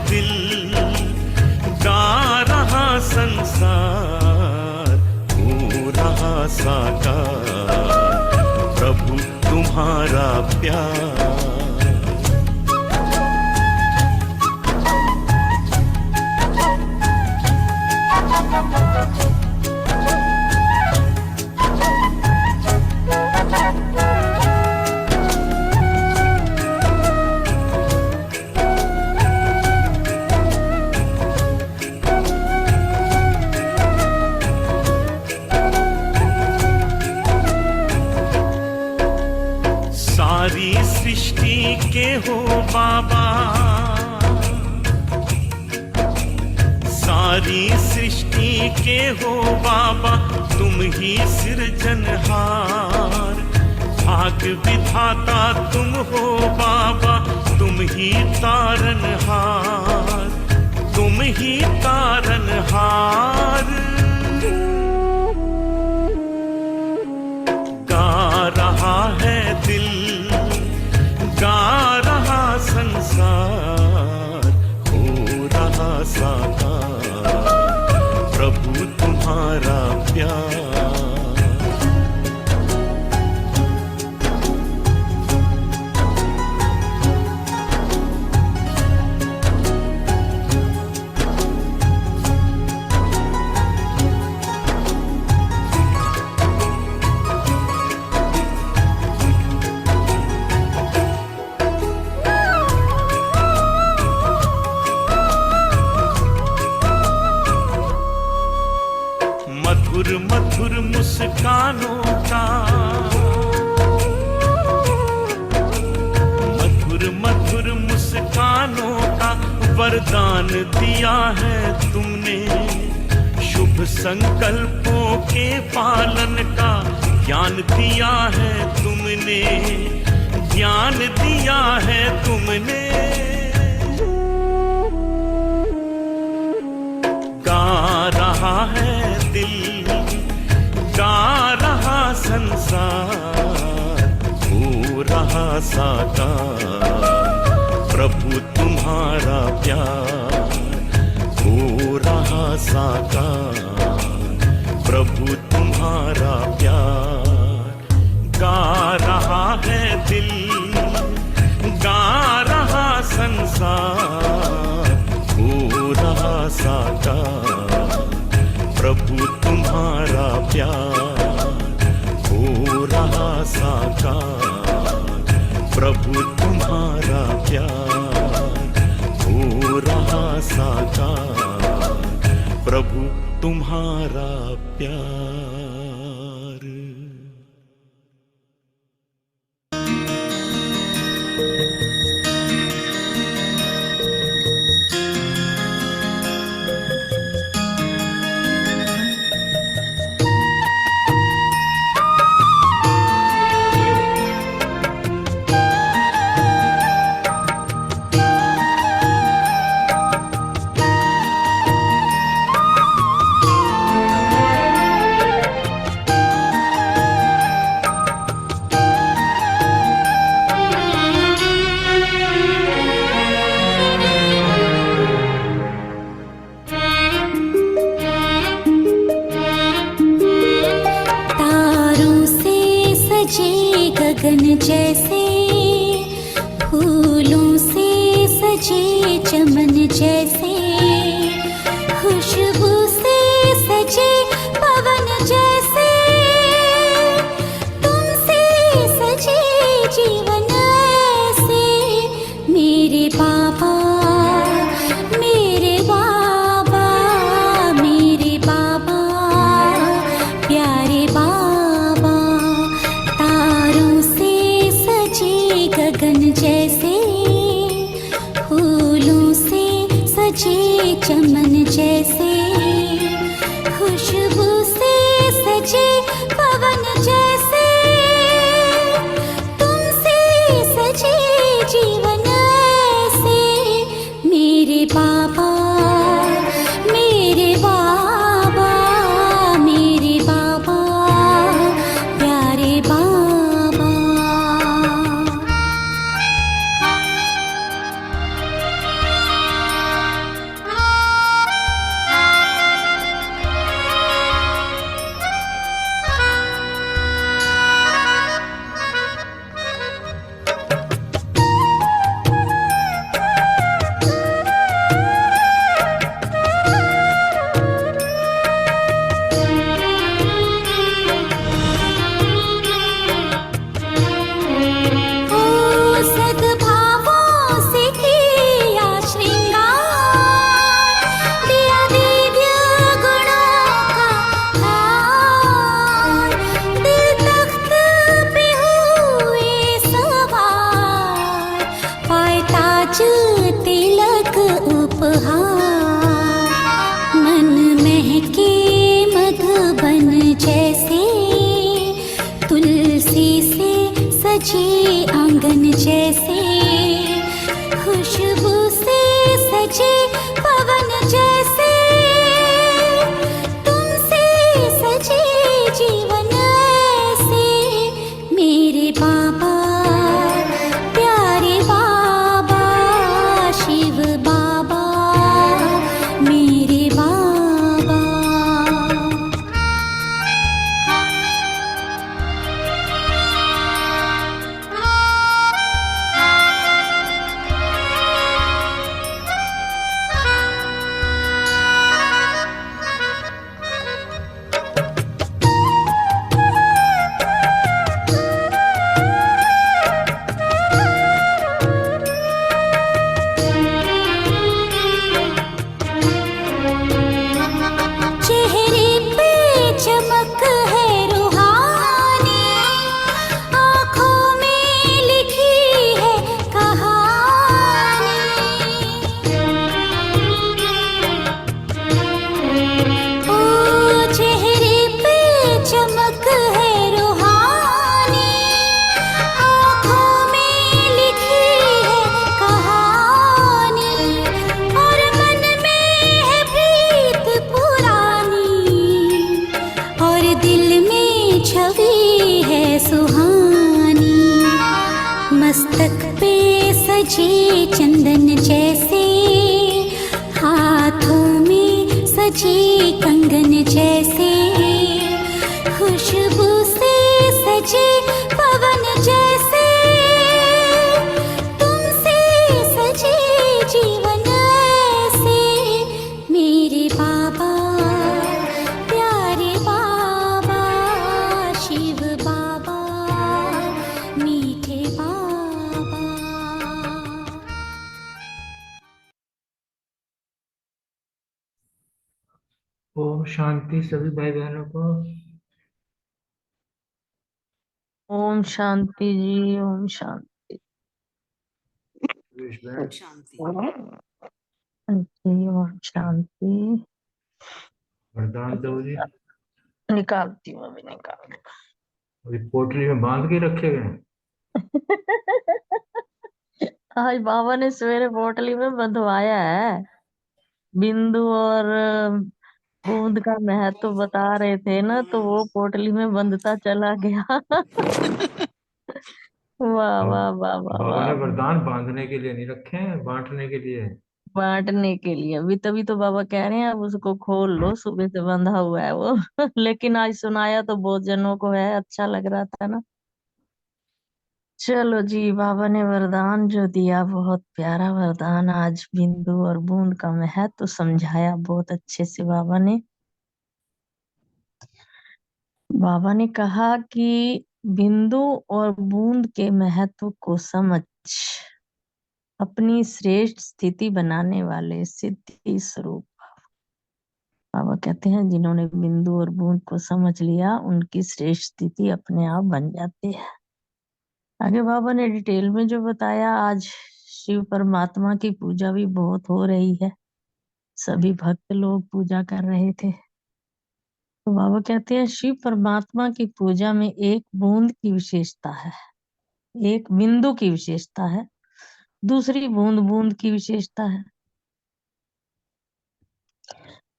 दिल, गा रहा संसार, हो रहा साकार प्रभु तुम्हारा प्यार। सारी सृष्टि के हो बाबा, सारी सृष्टि के हो बाबा, तुम ही सृजनहार। भाग विधाता तुम हो बाबा, तुम ही तारनहार, तुम ही तारनहार। गा रहा है दिल, गा रहा संसार, हो रहा साकार प्रभु तुम्हारा प्यार। मधुर मधुर मुस्कानों का, मधुर मधुर मुस्कानों का वरदान दिया है तुमने। शुभ संकल्पों के पालन का ज्ञान दिया है तुमने, ज्ञान दिया है तुमने। गा रहा है दिल, गा रहा संसार, हो रहा साकार प्रभु तुम्हारा प्यार, हो रहा साकार प्रभु तुम्हारा प्यार। गा रहा है दिल, गा रहा संसार, हो रहा साकार प्रभु तुम्हारा प्यार, हो रहा साकार प्रभु तुम्हारा प्यार, हो रहा साकार प्रभु तुम्हारा प्यार। गगन जैसे, फूलों से सजे चमन जैसे, खुशबू से सजे पवन जैसे, तुमसे सजे जीवन ऐसे। मेरे बाबा, मेरे बाबा, मेरे बाबा, प्यारे बाबा, तारों से सजे गगन जैसे, फूलों से सजे चमन जैसे, खुशबू से सजे पवन जैसे, तुमसे सजे जीवन ऐसे। मेरे बाबा, मेरे बाबा, मेरे बाबा, प्यारे बाबा। जैसे खुशबू से सजे पवन जैसे तुमसे सजे जीवन ऐसे मेरे बाबा प्यारे बाबा शिव बाबा मेरे बाबा। चेहरे पे चमक है रूहानी आँखों में लिखी है कहानी ओ चेहरे पे चमक है रूहानी आँखों में लिखी है कहानी और मन में है प्रीत पुरानी और दिल में छवि है सुहानी मस्तक पे सजे चंदन जैसे हाथों में सजे कंगन जैसे खुशबू से सजे पवन जैसे तुमसे सजे जीवन ऐसे मेरे बाबा प्यारे बाबा शिव बाबा मीठे बाबा। ओम शांति सभी भाई बहनों को। ओम शांति जी, ओम शांति सुरेश बहन, जी, ओम शांति। वरदान दो जी। निकालती हूँ, अभी निकाल अभी पोटली में बांध के रखे गए हैं। आज बाबा ने सवेरे पोटली में बंधवाया है। बिंदु और बूंद का महत्व बता रहे थे ना, तो वो पोटली में बंधता चला गया। वाह वाह वाह वाह बाबा ने वाह। वरदान बांधने के लिए नहीं रखे हैं, बांटने के लिए। बांटने के लिए अभी, तभी तो बाबा कह रहे हैं अब उसको खोल लो, सुबह से बंधा हुआ है वो। लेकिन आज सुनाया तो बहुत जनों को है, अच्छा लग रहा था ना। चलो जी, बाबा ने वरदान जो दिया, बहुत प्यारा वरदान। आज बिंदु और बूंद का महत्व तो समझाया बहुत अच्छे से बाबा ने। बाबा ने कहा कि बिंदु और बूंद के महत्व को समझ अपनी श्रेष्ठ स्थिति बनाने वाले सिद्धि स्वरूप बाबा कहते हैं, जिन्होंने बिंदु और बूंद को समझ लिया उनकी श्रेष्ठ स्थिति अपने आप बन जाती है। आगे बाबा ने डिटेल में जो बताया, आज शिव परमात्मा की पूजा भी बहुत हो रही है, सभी भक्त लोग पूजा कर रहे थे। तो बाबा कहते हैं, शिव परमात्मा की पूजा में एक बूंद की विशेषता है, एक बिंदु की विशेषता है, दूसरी बूंद बूंद की विशेषता है।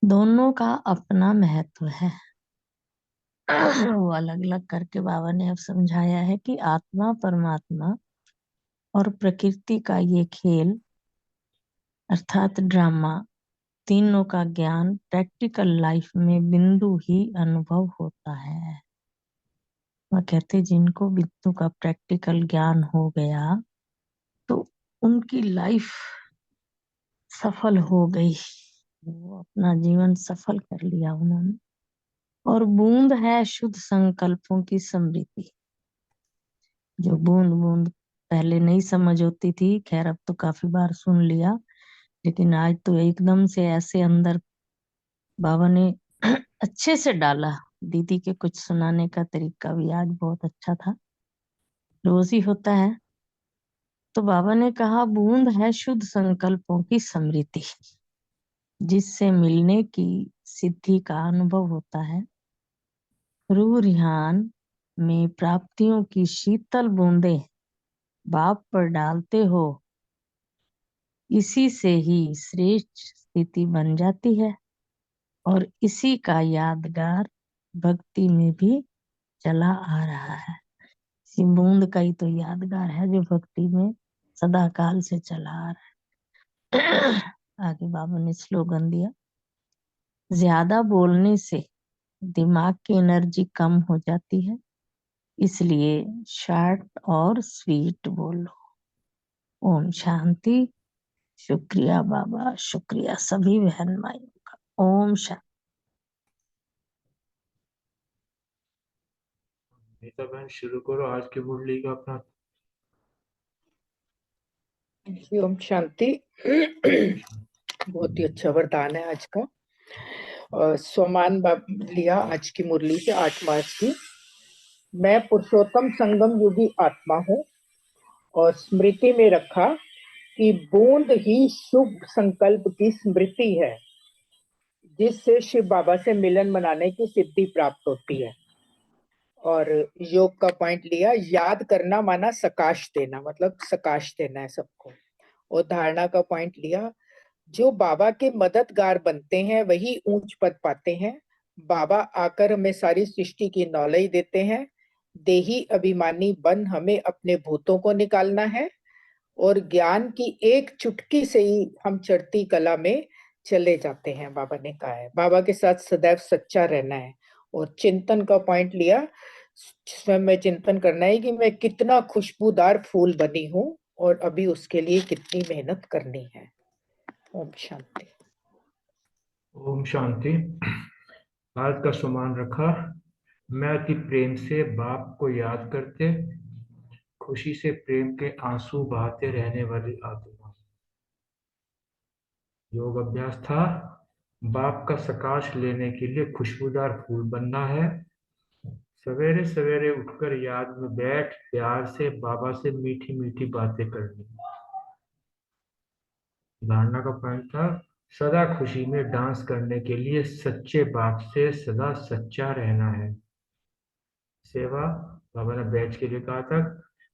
दोनों का अपना महत्व है। वो अलग अलग करके बाबा ने अब समझाया है कि आत्मा परमात्मा और प्रकृति का ये खेल अर्थात ड्रामा, तीनों का ज्ञान प्रैक्टिकल लाइफ में बिंदु ही अनुभव होता है। वह कहते, जिनको बिंदु का प्रैक्टिकल ज्ञान हो गया तो उनकी लाइफ सफल हो गई, वो अपना जीवन सफल कर लिया उन्होंने। और बूंद है शुद्ध संकल्पों की समृद्धि। जो बूंद बूंद पहले नहीं समझ होती थी, खैर अब तो काफी बार सुन लिया, लेकिन आज तो एकदम से ऐसे अंदर बाबा ने अच्छे से डाला। दीदी के कुछ सुनाने का तरीका भी आज बहुत अच्छा था, रोज ही होता है। तो बाबा ने कहा, बूंद है शुद्ध संकल्पों की समृद्धि, जिससे मिलने की सिद्धि का अनुभव होता है। रूह रिहान में प्राप्तियों की शीतल बूंदें बाप पर डालते हो, इसी से ही श्रेष्ठ स्थिति बन जाती है और इसी का यादगार भक्ति में भी चला आ रहा है। इसी बूंद का ही तो यादगार है जो भक्ति में सदा काल से चला आ रहा है। आगे बाबा ने स्लोगन दिया, ज्यादा बोलने से दिमाग की एनर्जी कम हो जाती है, इसलिए शार्ट और स्वीट बोलो। ओम शांति। शुक्रिया बाबा, शुक्रिया सभी बहन माइयों का। ओम शांति। नीता बहन शुरू करो आज की मुरली का अपना। ओम शांति। बहुत ही अच्छा वरदान है आज का। सोमान लिया आज की मुरली से 8 मार्च की। मैं पुरुषोत्तम संगम युगी आत्मा हूँ और स्मृति में रखा कि बूंद ही शुभ संकल्प की स्मृति है, जिससे शिव बाबा से मिलन मनाने की सिद्धि प्राप्त होती है। और योग का पॉइंट लिया, याद करना माना सकाश देना, मतलब सकाश देना है सबको। और धारणा का पॉइंट लिया, जो बाबा के मददगार बनते हैं वही ऊंच पद पाते हैं। बाबा आकर हमें सारी सृष्टि की नॉलेज देते हैं। देही अभिमानी बन हमें अपने भूतों को निकालना है और ज्ञान की एक चुटकी से ही हम चढ़ती कला में चले जाते हैं। बाबा ने कहा है बाबा के साथ सदैव सच्चा रहना है। और चिंतन का पॉइंट लिया, स्वयं में चिंतन करना है कि मैं कितना खुशबूदार फूल बनी हूँ और अभी उसके लिए कितनी मेहनत करनी है। ओम शांति। ओम शांति। आज का सम्मान रखा, मैं अति प्रेम से बाप को याद करते खुशी से प्रेम के आंसू बहाते रहने वाली आत्मा। योग अभ्यास था, बाप का सकाश लेने के लिए खुशबूदार फूल बनना है। सवेरे सवेरे उठकर याद में बैठ प्यार से बाबा से मीठी मीठी बातें करनी। धारणा का पॉइंट था, सदा खुशी में डांस करने के लिए सच्चे बाप से सदा सच्चा रहना है। सेवा, बाबा ने बैज के लिए कहा था।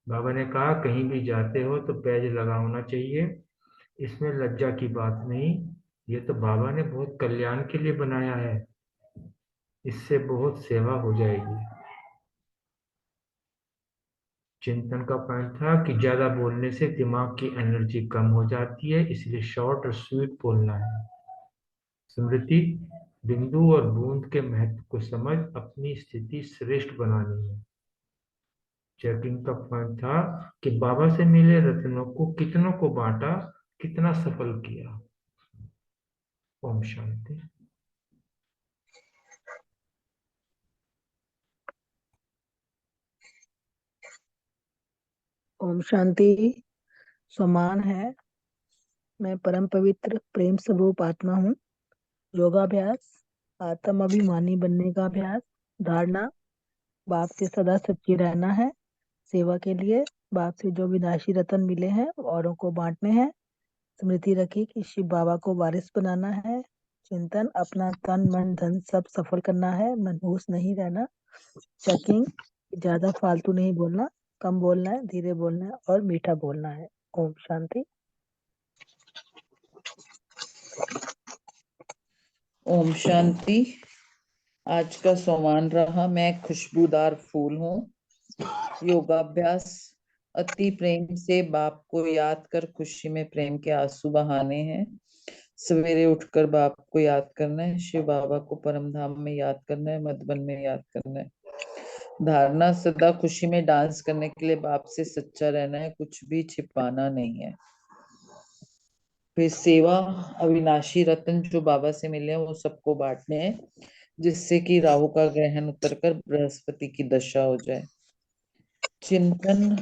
बाबा ने कहा कहीं भी जाते हो तो बैज लगा होना चाहिए, इसमें लज्जा की बात नहीं, ये तो बाबा ने बहुत कल्याण के लिए बनाया है, इससे बहुत सेवा हो जाएगी। चिंतन का पॉइंट था कि ज्यादा बोलने से दिमाग की एनर्जी कम हो जाती है, इसलिए शॉर्ट और स्वीट बोलना है। स्मृति, बिंदु और बूंद के महत्व को समझ अपनी स्थिति श्रेष्ठ बनानी है। चेकिंग का पॉइंट था कि बाबा से मिले रत्नों को कितनों को बांटा, कितना सफल किया। ओम शांति। ओम शांति। समान है, मैं परम पवित्र प्रेम स्वरूप आत्मा हूँ। योगाभ्यास, आत्म अभिमानी बनने का अभ्यास। धारणा, बाप से सदा सच्ची रहना है। सेवा के लिए बाप से जो विनाशी रतन मिले हैं औरों को बांटने हैं। स्मृति रखी कि शिव बाबा को वारिस बनाना है। चिंतन, अपना तन मन धन सब सफल करना है, मनहूस नहीं रहना। चेकिंग, ज्यादा फालतू नहीं बोलना, कम बोलना है, धीरे बोलना है और मीठा बोलना है। ओम शांति। ओम शांति। आज का सोमान रहा, मैं खुशबूदार फूल हूँ। योगाभ्यास, अति प्रेम से बाप को याद कर खुशी में प्रेम के आंसू बहाने हैं। सवेरे उठकर बाप को याद करना है, शिव बाबा को परम धाम में याद करना है, मधुबन में याद करना है। धारणा, सदा खुशी में डांस करने के लिए बाप से सच्चा रहना है, कुछ भी छिपाना नहीं है। फिर सेवा, अविनाशी रत्न जो बाबा से मिले हैं वो सबको बांटने हैं, जिससे कि राहु का ग्रहण उतरकर बृहस्पति की दशा हो जाए। चिंतन,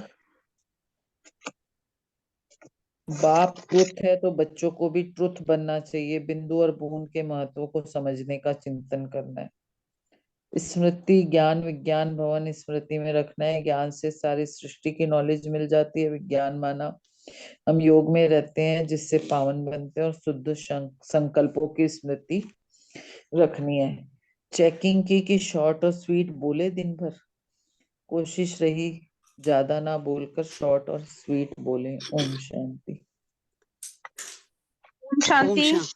बाप ट्रुथ है तो बच्चों को भी ट्रुथ बनना चाहिए, बिंदु और बूंद के महत्व को समझने का चिंतन करना है। स्मृति, ज्ञान विज्ञान भवन स्मृति में रखना है, ज्ञान से सारी सृष्टि की नॉलेज मिल जाती है। विज्ञान माना हम योग में रहते हैं जिससे पावन बनते हैं, और शुद्ध संकल्पों की स्मृति रखनी है। चेकिंग की कि शॉर्ट और स्वीट बोले दिन भर। कोशिश रही ज्यादा ना बोलकर शॉर्ट और स्वीट बोलें। ओम शांति। ओम ओम शांति। शांति।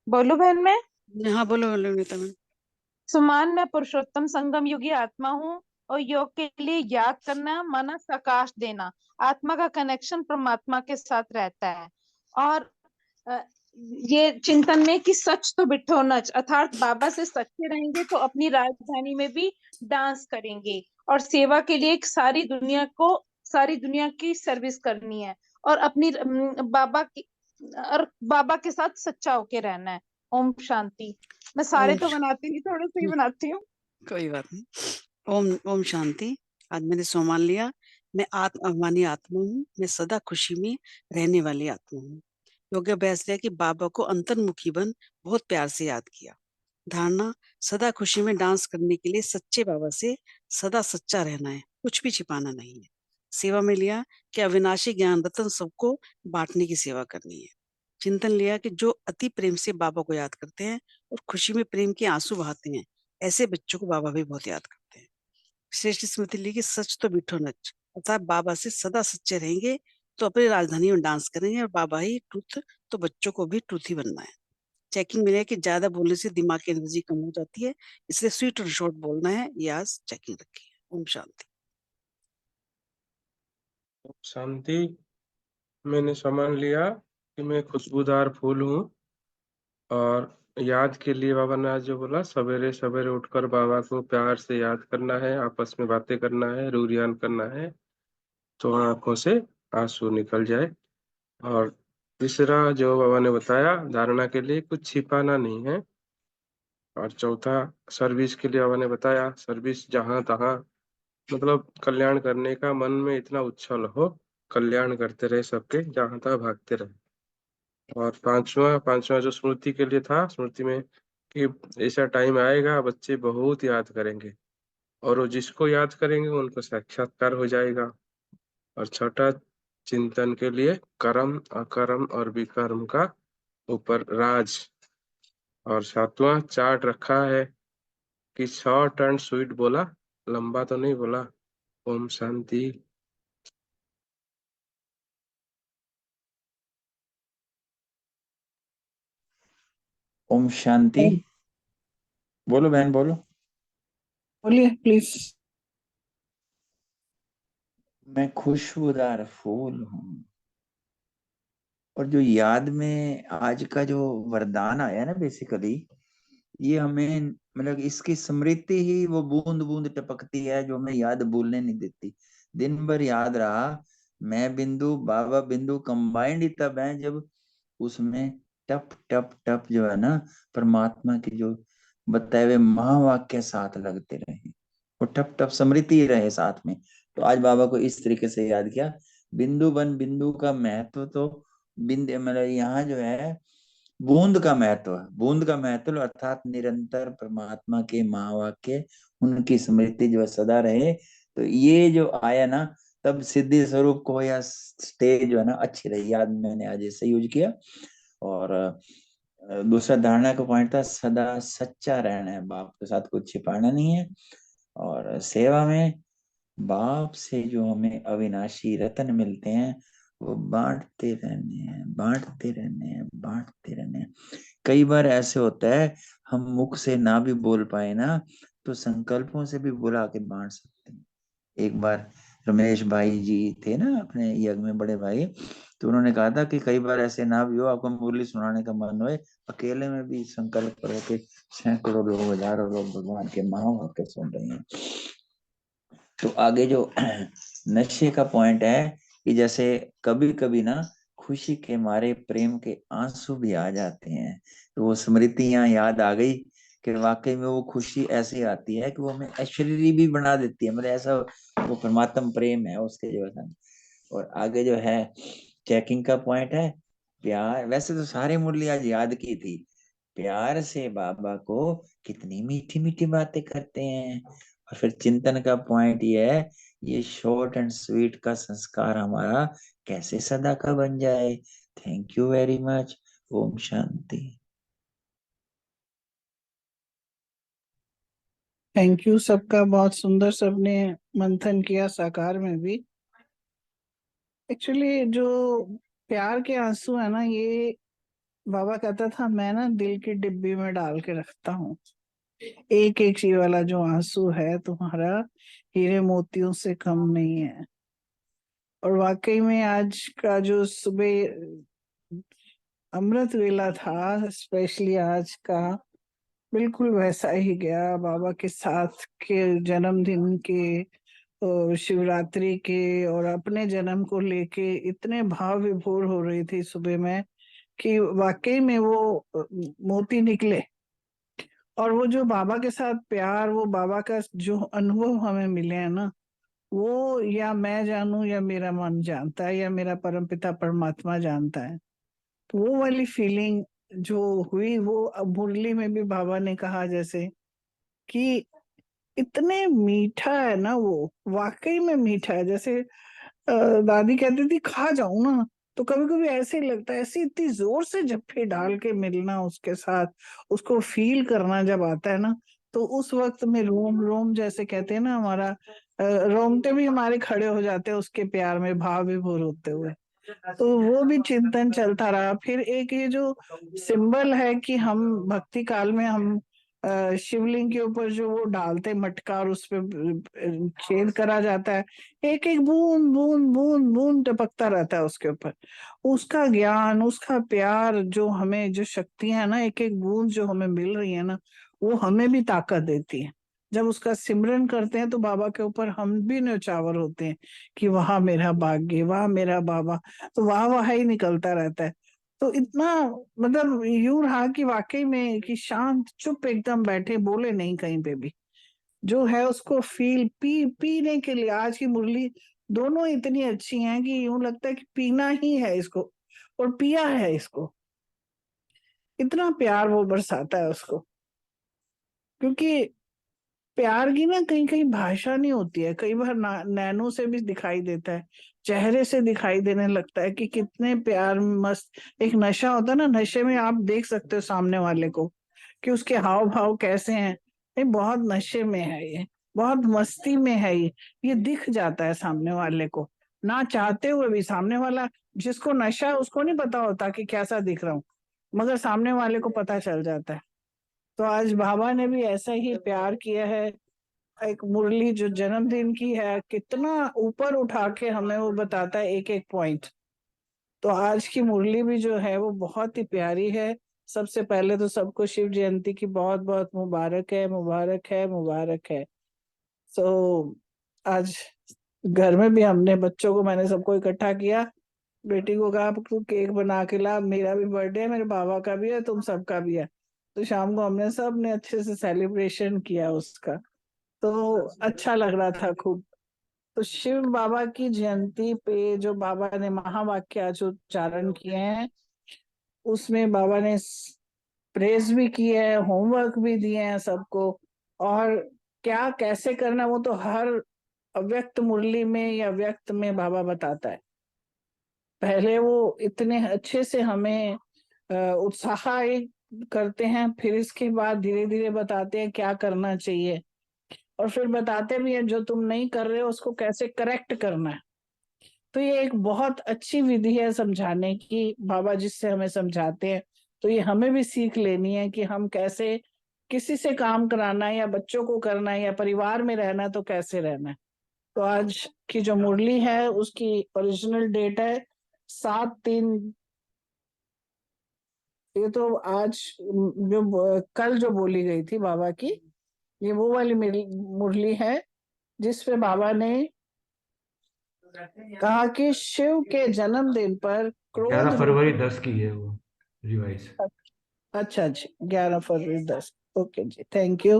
बोलू बहन मैं? हाँ बोलो बोलो नीता मैम। सुमान, मैं पुरुषोत्तम संगम युगी आत्मा हूँ और योग के लिए याद करना, मनस आकाश देना। आत्मा का कनेक्शन परमात्मा के साथ रहता है। और अ, ये चिंतन में कि सच तो बिठो नच, अर्थात बाबा से सच्चे रहेंगे तो अपनी राजधानी में भी डांस करेंगे और सेवा के लिए सारी दुनिया की सर्विस करनी है और अपनी बाबा के साथ सच्चा होके रहना है। ओम शांति। मैं सारे ओम तो बनाती नहीं, थोड़े से ही बनाती हूँ। कोई बात नहीं। ओम ओम शांति। आज मैंने सोमान लिया। मैं आत्म अभिमानी आत्मा हूँ। मैं सदा खुशी में रहने वाली आत्मा हूँ। योगाभ्यास लिया कि बाबा को अंतर्मुखी बन बहुत प्यार से याद किया। धारणा, सदा खुशी में डांस करने के लिए सच्चे बाबा से सदा सच्चा रहना है, कुछ भी छिपाना नहीं है। सेवा में लिया कि अविनाशी ज्ञान रतन सबको बांटने की सेवा करनी है। चिंतन लिया कि जो अति प्रेम से बाबा को याद करते हैं और खुशी में प्रेम के आंसू बहाते हैं, ऐसे बच्चों को बाबा भी बहुत याद करते हैं। श्रेष्ठ स्मृति ली कि सच तो बिठो नच, अर्थात बाबा से सदा सच्चे रहेंगे तो अपनी राजधानी में डांस करेंगे और बाबा ही ट्रुथ, तो बच्चों को भी ट्रुथ ही बनना है। चेकिंग मिले कि ज्यादा बोलने से दिमाग की एनर्जी कम हो जाती है, इसलिए स्वीट और शॉर्ट बोलना है। ये आज चेकिंग रखी है। ओम शांति। शांति। मैंने सामान लिया कि मैं खुशबूदार फूल हूँ और याद के लिए बाबा ने आज जो बोला, सवेरे सवेरे उठकर बाबा को प्यार से याद करना है, आपस में बातें करना है, रूरियान करना है तो आंखों से आंसू निकल जाए। और तीसरा जो बाबा ने बताया, धारणा के लिए कुछ छिपाना नहीं है। और चौथा, सर्विस के लिए बाबा ने बताया, सर्विस जहां तहां, मतलब कल्याण करने का मन में इतना उच्छल हो, कल्याण करते रहे सबके, जहां तहां भागते रहे। और पांचवा पांचवा जो स्मृति के लिए था, स्मृति में कि ऐसा टाइम आएगा बच्चे बहुत याद करेंगे और वो जिसको याद करेंगे उनको साक्षात्कार हो जाएगा। और छठा, चिंतन के लिए कर्म अकर्म और विकर्म का ऊपर राज। और सातवां चार्ट रखा है कि शॉर्ट एंड स्वीट बोला, लंबा तो नहीं बोला। ओम शांति। ओम शांति। बोलो बहन बोलो। बोलिए प्लीज। मैं खुशबूदार फूल हूँ। और जो याद में आज का जो वरदान आया ना, बेसिकली ये हमें, मतलब इसकी स्मृति ही वो बूंद बूंद टपकती है जो हमें याद भूलने नहीं देती। दिन भर याद रहा। मैं बिंदु बाबा बिंदु कंबाइंड ही तब है जब उसमें टप टप टप जो है ना, परमात्मा की जो बताए हुए महावाक्य साथ लगते रहे, वो टप टप स्मृति रहे साथ में। तो आज बाबा को इस तरीके से याद किया। बिंदु बन बिंदु का महत्व तो बिंद, मतलब यहाँ जो है बूंद का महत्व है। बूंद का महत्व अर्थात निरंतर परमात्मा के महावाक्य, उनकी स्मृति जो है सदा रहे। तो ये जो आया ना, तब सिद्धि स्वरूप को या स्टेज जो है ना अच्छी रही, याद मैंने आज ऐसे यूज किया। और दूसरा धारणा का पॉइंट था सदा सच्चा रहना है, बाप के साथ कुछ छिपाना नहीं है। और सेवा में बाप से जो हमें अविनाशी रतन मिलते हैं वो बांटते रहने हैं, बांटते रहने हैं, बांटते रहने हैं। कई बार ऐसे होता है हम मुख से ना भी बोल पाए ना, तो संकल्पों से भी बुला के बांट सकते हैं। एक बार रमेश भाई जी थे ना अपने यज्ञ में, बड़े भाई, तो उन्होंने कहा था कि कई बार ऐसे ना भी हो, आपको मुरली सुनाने का मन होए, अकेले में भी संकल्प करो कि सैकड़ों लोग, हजारों लोग भगवान के महावाक्य सुन रहे हैं। तो आगे जो नशे का पॉइंट है कि जैसे कभी कभी ना खुशी के मारे प्रेम के आंसू भी आ जाते हैं, तो वो स्मृतियां याद आ गई कि वाकई में वो खुशी ऐसी आती है कि वो हमें ऐश्वर्य भी बना देती है, मतलब ऐसा वो परमात्मा प्रेम है उसके जो है। और आगे जो है चेकिंग का पॉइंट है प्यार। वैसे तो सारे मुरली आज याद की थी, प्यार से बाबा को कितनी मीठी मीठी बातें करते हैं। और फिर चिंतन का पॉइंट ये है, ये शॉर्ट एंड स्वीट का संस्कार हमारा कैसे सदा का बन जाए। Thank you very much. ओम शांति। थैंक यू सबका, बहुत सुंदर सबने मंथन किया, साकार में भी। एक्चुअली जो प्यार के आंसू है ना, ये बाबा कहता था मैं ना दिल की डिब्बी में डाल के रखता हूँ। एक एक ये वाला जो आंसू है तुम्हारा, हीरे मोतियों से कम नहीं है। और वाकई में आज का जो सुबह अमृत वेला था, स्पेशली आज का, बिल्कुल वैसा ही गया। बाबा के साथ के जन्मदिन के और शिवरात्रि के और अपने जन्म को लेके इतने भाव विभोर हो रही थी सुबह में कि वाकई में वो मोती निकले। और वो जो बाबा के साथ प्यार, वो बाबा का जो अनुभव हमें मिले हैं ना, वो या मैं जानूं या मेरा मन जानता है या मेरा परमपिता परमात्मा जानता है। तो वो वाली फीलिंग जो हुई, वो अब मुरली में भी बाबा ने कहा जैसे कि इतने मीठा है ना, वो वाकई में मीठा है। जैसे दादी कहती थी खा जाऊं ना, तो कभी कभी ऐसे ही लगता है, ऐसी इतनी जोर से जप्फी डाल के मिलना उसके साथ, उसको फील करना जब आता है ना, तो उस वक्त में रोम रोम, जैसे कहते हैं ना, हमारा रोमटे भी हमारे खड़े हो जाते हैं उसके प्यार में भाव विभोर होते हुए। तो वो भी चिंतन चलता रहा। फिर एक ये जो सिंबल है कि हम भक्ति काल में हम शिवलिंग के ऊपर जो वो डालते मटका और उस पे छेद करा जाता है, एक एक बूंद बूंद बूंद बूंद टपकता रहता है उसके ऊपर। उसका ज्ञान, उसका प्यार, जो हमें जो शक्तियां है ना, एक एक बूंद जो हमें मिल रही है ना, वो हमें भी ताकत देती है। जब उसका सिमरन करते हैं तो बाबा के ऊपर हम भी न्यौछावर होते हैं कि वहां मेरा भाग्य, वहां मेरा बाबा, तो वहां ही निकलता रहता है। तो इतना मतलब यूं रहा कि वाकई में कि शांत चुप एकदम बैठे, बोले नहीं कहीं पे भी, जो है उसको फील पीने के लिए। आज की मुरली दोनों इतनी अच्छी हैं कि यूं लगता है कि पीना ही है इसको, और पिया है इसको। इतना प्यार वो बरसाता है उसको, क्योंकि प्यार की ना कहीं कहीं भाषा नहीं होती है, कई बार नैनो से भी दिखाई देता है, चेहरे से दिखाई देने लगता है कि कितने प्यार मस्त। एक नशा होता है ना, नशे में आप देख सकते हो सामने वाले को कि उसके हाव भाव कैसे हैं। ये बहुत नशे में है, ये बहुत मस्ती में है, ये दिख जाता है सामने वाले को, ना चाहते हुए भी। सामने वाला, जिसको नशा है उसको नहीं पता होता कि कैसा दिख रहा हूँ, मगर सामने वाले को पता चल जाता है। तो आज बाबा ने भी ऐसा ही प्यार किया है। एक मुरली जो जन्मदिन की है, कितना ऊपर उठा के हमें वो बताता है एक एक पॉइंट। तो आज की मुरली भी जो है वो बहुत ही प्यारी है। सबसे पहले तो सबको शिव जयंती की बहुत बहुत मुबारक है, मुबारक है, मुबारक है। सो आज घर में भी हमने बच्चों को, मैंने सबको इकट्ठा किया, बेटी को कहा तू केक बना के ला, मेरा भी बर्थडे है, मेरे बाबा का भी है, तुम सबका भी है। तो शाम को हमने सब ने अच्छे से सेलिब्रेशन किया उसका, तो अच्छा लग रहा था खूब। तो शिव बाबा की जयंती पे जो बाबा ने महावाक्य आज उच्चारण किए हैं, उसमें बाबा ने प्रेज भी की है, होमवर्क भी दिए हैं सबको, और क्या कैसे करना वो तो हर अव्यक्त मुरली में या व्यक्त में बाबा बताता है। पहले वो इतने अच्छे से हमें उत्साहित करते हैं, फिर इसके बाद धीरे धीरे बताते हैं क्या करना चाहिए, और फिर बताते भी हैं जो तुम नहीं कर रहे हो उसको कैसे करेक्ट करना है। तो ये एक बहुत अच्छी विधि है समझाने की, बाबा जिससे हमें समझाते हैं। तो ये हमें भी सीख लेनी है कि हम कैसे किसी से काम कराना है, या बच्चों को करना है, या परिवार में रहना है तो कैसे रहना है। तो आज की जो मुरली है उसकी ओरिजिनल डेट है 7/3। ये तो आज जो कल जो बोली गई थी बाबा की, ये वो वाली मुरली है जिसपे बाबा ने कहा कि शिव के जन्मदिन पर 11 क्रोध फरवरी 10 की है वो रिवाइज। अच्छा जी, 11 फरवरी 10। ओके जी, थैंक यू।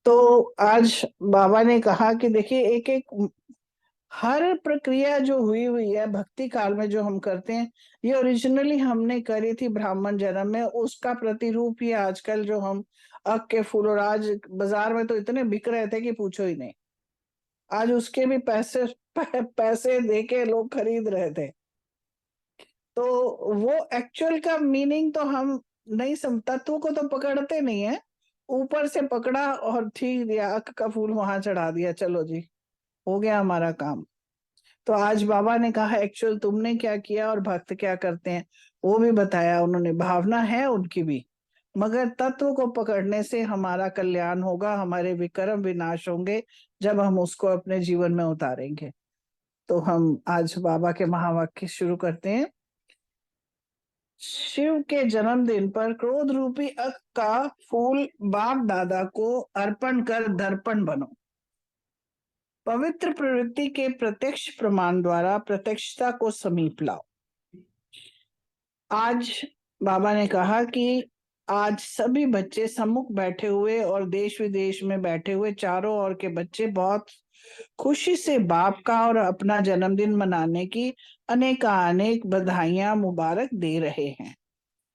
तो आज बाबा ने कहा कि देखिए एक एक हर प्रक्रिया जो हुई है भक्ति काल में जो हम करते हैं, ये ओरिजिनली हमने करी थी ब्राह्मण जन्म में, उसका प्रतिरूप ही आजकल जो हम अक के फूल, और आज बाजार में तो इतने बिक रहे थे कि पूछो ही नहीं। आज उसके भी पैसे देके लोग खरीद रहे थे। तो वो एक्चुअल का मीनिंग तो हम नहीं समझ, तत्व को तो पकड़ते नहीं है, ऊपर से पकड़ा और ठीक दिया, अक का फूल वहां चढ़ा दिया, चलो जी हो गया हमारा काम। तो आज बाबा ने कहा एक्चुअल तुमने क्या किया और भक्त क्या करते हैं वो भी बताया उन्होंने। भावना है उनकी भी, मगर तत्व को पकड़ने से हमारा कल्याण होगा, हमारे विकर्म विनाश होंगे जब हम उसको अपने जीवन में उतारेंगे। तो हम आज बाबा के महावाक्य शुरू करते हैं। शिव के जन्मदिन पर क्रोध रूपी अक का फूल बाप दादा को अर्पण कर दर्पण बनो। पवित्र प्रवृत्ति के प्रत्यक्ष प्रमाण द्वारा प्रत्यक्षता को समीप लाओ। आज बाबा ने कहा कि आज सभी बच्चे सम्मुख बैठे हुए और देश विदेश में बैठे हुए चारों ओर के बच्चे बहुत खुशी से बाप का और अपना जन्मदिन मनाने की अनेक बधाइयां मुबारक दे रहे हैं।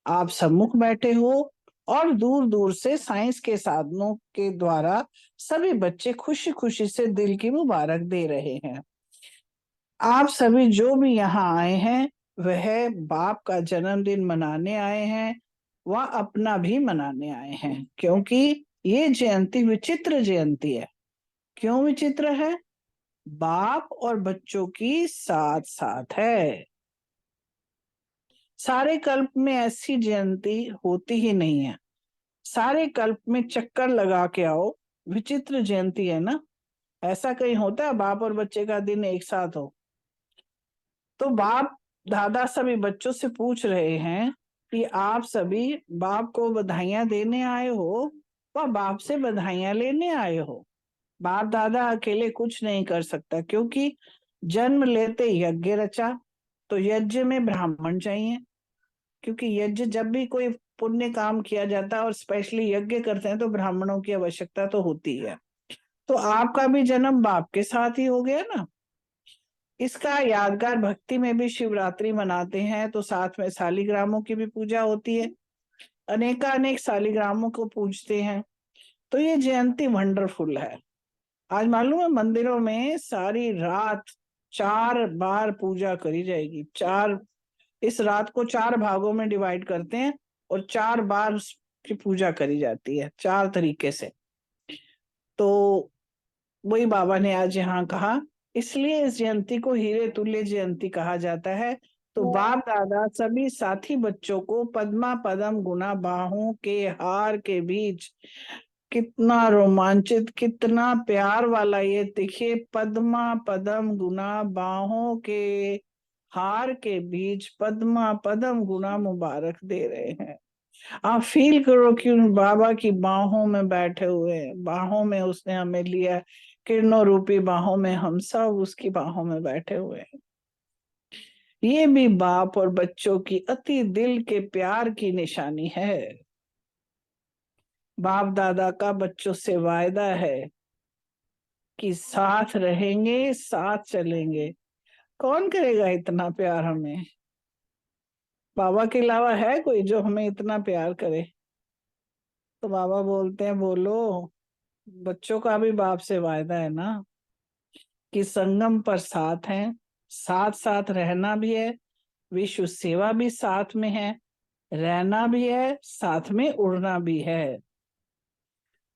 आप सम्मुख बैठे हो और दूर दूर से साइंस के साधनों के द्वारा सभी बच्चे खुशी खुशी से दिल की मुबारक दे रहे हैं। आप सभी जो भी यहाँ आए हैं वह बाप का जन्मदिन मनाने आए हैं, वह अपना भी मनाने आए हैं, क्योंकि ये जयंती विचित्र जयंती है। क्यों विचित्र है? बाप और बच्चों की साथ साथ है। सारे कल्प में ऐसी जयंती होती ही नहीं है। सारे कल्प में चक्कर लगा के आओ, विचित्र जयंती है ना। ऐसा कहीं होता है बाप और बच्चे का दिन एक साथ हो? तो बाप दादा सभी बच्चों से पूछ रहे हैं कि आप सभी बाप को बधाइयां देने आए हो व बाप से बधाइयां लेने आए हो। बाप दादा अकेले कुछ नहीं कर सकता, क्योंकि जन्म लेते यज्ञ रचा, तो यज्ञ में ब्राह्मण चाहिए, क्योंकि यज्ञ जब भी कोई पुण्य काम किया जाता है और स्पेशली यज्ञ करते हैं तो ब्राह्मणों की आवश्यकता तो होती है। तो आपका भी जन्म बाप के साथ ही हो गया ना। इसका यादगार भक्ति में भी शिवरात्रि मनाते हैं, तो साथ में शालिग्रामों की भी पूजा होती है, अनेक शालिग्रामों को पूजते हैं। तो ये जयंती वंडरफुल है। आज मालूम है मंदिरों में सारी रात 4 बार पूजा करी जाएगी। इस रात को 4 भागों में डिवाइड करते हैं और 4 बार की पूजा करी जाती है, 4 तरीके से। तो वही बाबा ने आज यहाँ कहा, इसलिए इस जयंती को हीरे तुल्य जयंती कहा जाता है। तो बाप दादा सभी साथी बच्चों को पद्मा पदम गुना बाहों के हार के बीच, कितना रोमांचित, कितना प्यार वाला ये देखिए, पद्मा पदम गुना बाहों के हार के बीच पद्मा पदम गुना मुबारक दे रहे हैं। आप फील करो कि उन बाबा की बाहों में बैठे हुए हैं, बाहों में उसने हमें लिया, किरणों रूपी बाहों में हम सब उसकी बाहों में बैठे हुए हैं। ये भी बाप और बच्चों की अति दिल के प्यार की निशानी है। बाप दादा का बच्चों से वायदा है कि साथ रहेंगे, साथ चलेंगे। कौन करेगा इतना प्यार हमें? बाबा के अलावा है कोई जो हमें इतना प्यार करे? तो बाबा बोलते हैं, बोलो, बच्चों का भी बाप से वायदा है ना कि संगम पर साथ हैं, साथ साथ रहना भी है, विश्व सेवा भी साथ में है, रहना भी है, साथ में उड़ना भी है।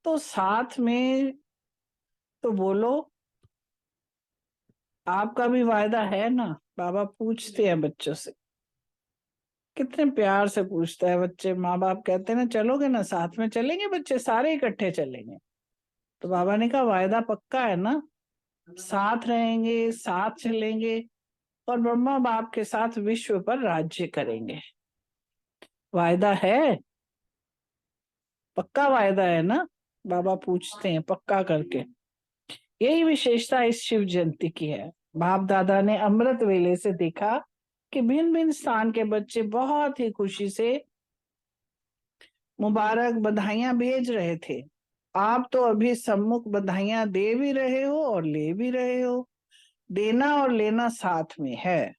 तो साथ में, तो बोलो आपका भी वायदा है ना? बाबा पूछते हैं बच्चों से, कितने प्यार से पूछता है बच्चे। माँ बाप कहते हैं ना चलोगे ना, साथ में चलेंगे, बच्चे सारे इकट्ठे चलेंगे। तो बाबा ने कहा वायदा पक्का है ना, साथ रहेंगे, साथ चलेंगे और ब्रह्मा बाप के साथ विश्व पर राज्य करेंगे। वायदा है, पक्का वायदा है ना? बाबा पूछते हैं पक्का करके। यही विशेषता इस शिव जयंती की है। बाप दादा ने अमृत वेले से देखा कि भिन्न भिन्न स्थान के बच्चे बहुत ही खुशी से मुबारक बधाइयां भेज रहे थे। आप तो अभी सम्मुख बधाइयां दे भी रहे हो और ले भी रहे हो। देना और लेना साथ में है।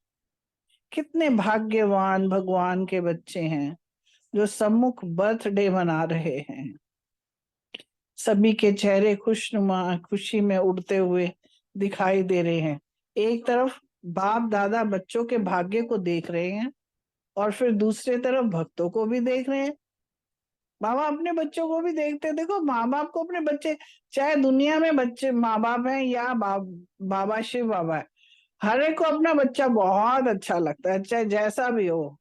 कितने भाग्यवान भगवान के बच्चे हैं जो सम्मुख बर्थडे मना रहे हैं। सभी के चेहरे खुशनुमा, खुशी में उड़ते हुए दिखाई दे रहे हैं। एक तरफ बाप दादा बच्चों के भाग्य को देख रहे हैं और फिर दूसरे तरफ भक्तों को भी देख रहे हैं। बाबा अपने बच्चों को भी देखते हैं। देखो माँ बाप को अपने बच्चे, चाहे दुनिया में बच्चे माँ बाप हैं या बाबा शिव बाबा है, हर एक को अपना बच्चा बहुत अच्छा लगता है, चाहे जैसा भी हो।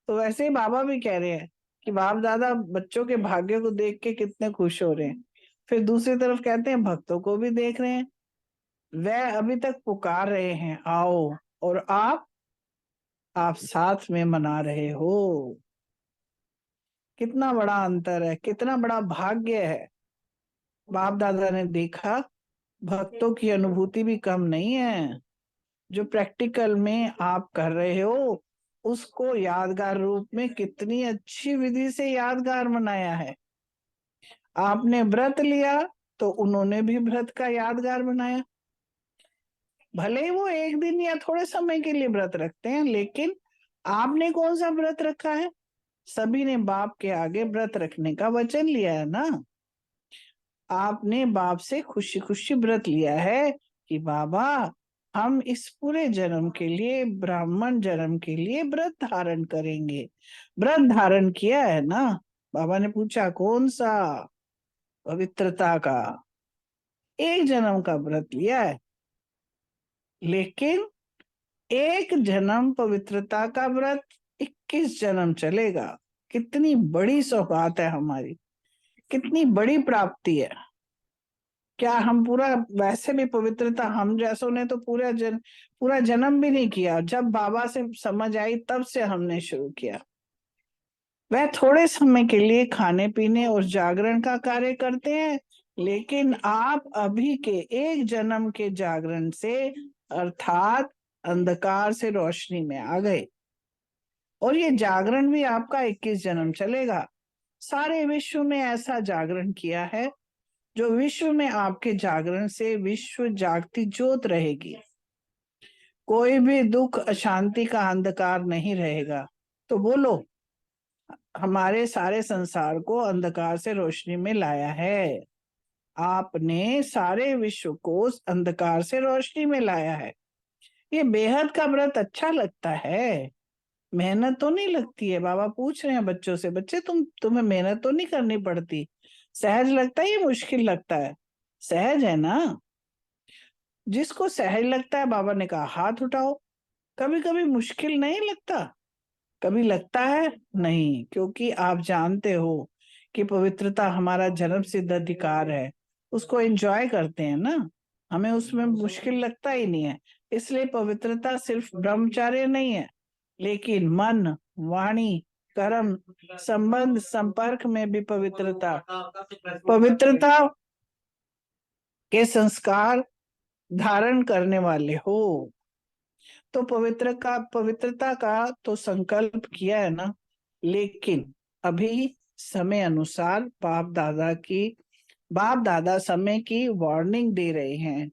तो वैसे ही बाबा भी कह रहे हैं कि बाप दादा बच्चों के भाग्य को देख के कितने खुश हो रहे हैं। फिर दूसरी तरफ कहते हैं भक्तों को भी देख रहे हैं, वह अभी तक पुकार रहे हैं आओ, और आप साथ में मना रहे हो। कितना बड़ा अंतर है, कितना बड़ा भाग्य है। बाप दादा ने देखा भक्तों की अनुभूति भी कम नहीं है, जो प्रैक्टिकल में आप कर रहे हो उसको यादगार रूप में कितनी अच्छी विधि से यादगार बनाया है। आपने व्रत लिया तो उन्होंने भी व्रत का यादगार बनाया। भले ही वो एक दिन या थोड़े समय के लिए व्रत रखते हैं, लेकिन आपने कौन सा व्रत रखा है? सभी ने बाप के आगे व्रत रखने का वचन लिया है ना। आपने बाप से खुशी खुशी व्रत लिया है कि बाबा हम इस पूरे जन्म के लिए, ब्राह्मण जन्म के लिए व्रत धारण करेंगे। व्रत धारण किया है ना। बाबा ने पूछा कौन सा? पवित्रता का। एक जन्म का व्रत लिया है, लेकिन एक जन्म पवित्रता का व्रत 21 जन्म चलेगा। कितनी बड़ी सौगात है हमारी, कितनी बड़ी प्राप्ति है। क्या हम पूरा, वैसे भी पवित्रता हम जैसों ने तो पूरा जन्म भी नहीं किया। जब बाबा से समझ आई तब से हमने शुरू किया। वह थोड़े समय के लिए खाने पीने और जागरण का कार्य करते हैं, लेकिन आप अभी के एक जन्म के जागरण से, अर्थात अंधकार से रोशनी में आ गए, और ये जागरण भी आपका 21 जन्म चलेगा। सारे विश्व में ऐसा जागरण किया है जो विश्व में आपके जागरण से विश्व जागती ज्योत रहेगी। कोई भी दुख अशांति का अंधकार नहीं रहेगा। तो बोलो, हमारे सारे संसार को अंधकार से रोशनी में लाया है। आपने सारे विश्व को अंधकार से रोशनी में लाया है। ये बेहद का व्रत अच्छा लगता है, मेहनत तो नहीं लगती है। बाबा पूछ रहे हैं बच्चों से, बच्चे तुम्हें मेहनत तो नहीं करनी पड़ती, सहज लगता है ये मुश्किल लगता है? सहज है ना। जिसको सहज लगता है बाबा ने कहा हाथ उठाओ। कभी कभी मुश्किल नहीं लगता? कभी लगता है? नहीं, क्योंकि आप जानते हो कि पवित्रता हमारा जन्म सिद्ध अधिकार है, उसको एंजॉय करते हैं ना, हमें उसमें मुश्किल लगता ही नहीं है। इसलिए पवित्रता सिर्फ ब्रह्मचर्य नहीं है, लेकिन मन, वाणी, कर्म, संबंध, संपर्क में भी पवित्रता के संस्कार धारण करने वाले हो। तो पवित्रता का तो संकल्प किया है ना, लेकिन अभी समय अनुसार बाप दादा समय की वार्निंग दे रहे हैं।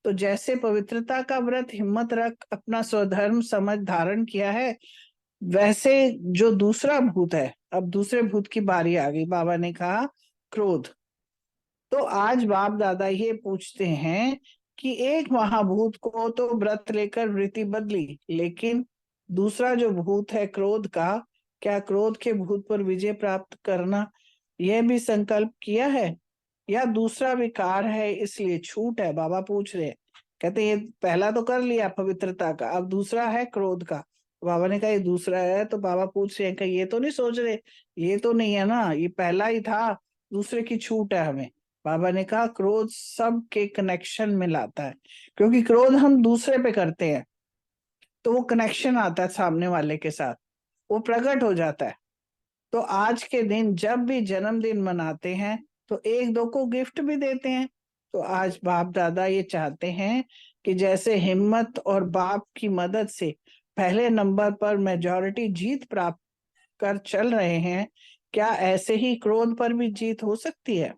तो जैसे पवित्रता का व्रत हिम्मत रख अपना स्वधर्म समझ धारण किया है, वैसे जो दूसरा भूत है, अब दूसरे भूत की बारी आ गई। बाबा ने कहा क्रोध। तो आज बाप दादा ये पूछते हैं कि एक महाभूत को तो व्रत लेकर वृत्ति बदली, लेकिन दूसरा जो भूत है क्रोध का, क्या क्रोध के भूत पर विजय प्राप्त करना यह भी संकल्प किया है, या दूसरा विकार है इसलिए छूट है? बाबा पूछ रहे, कहते ये पहला तो कर लिया पवित्रता का, अब दूसरा है क्रोध का। बाबा ने कहा ये दूसरा है, तो बाबा पूछ रहे हैं कि ये तो नहीं सोच रहे, ये तो नहीं है ना, ये पहला ही था, दूसरे की छूट है हमें। बाबा ने कहा क्रोध सब के कनेक्शन में लाता है, क्योंकि क्रोध हम दूसरे पे करते हैं तो वो कनेक्शन आता है सामने वाले के साथ, वो प्रकट हो जाता है। तो आज के दिन जब भी जन्मदिन मनाते हैं तो एक दो को गिफ्ट भी देते हैं। तो आज बाप दादा ये चाहते हैं कि जैसे हिम्मत और बाप की मदद से पहले नंबर पर मेजॉरिटी जीत प्राप्त कर चल रहे हैं, क्या ऐसे ही क्रोध पर भी जीत हो सकती है?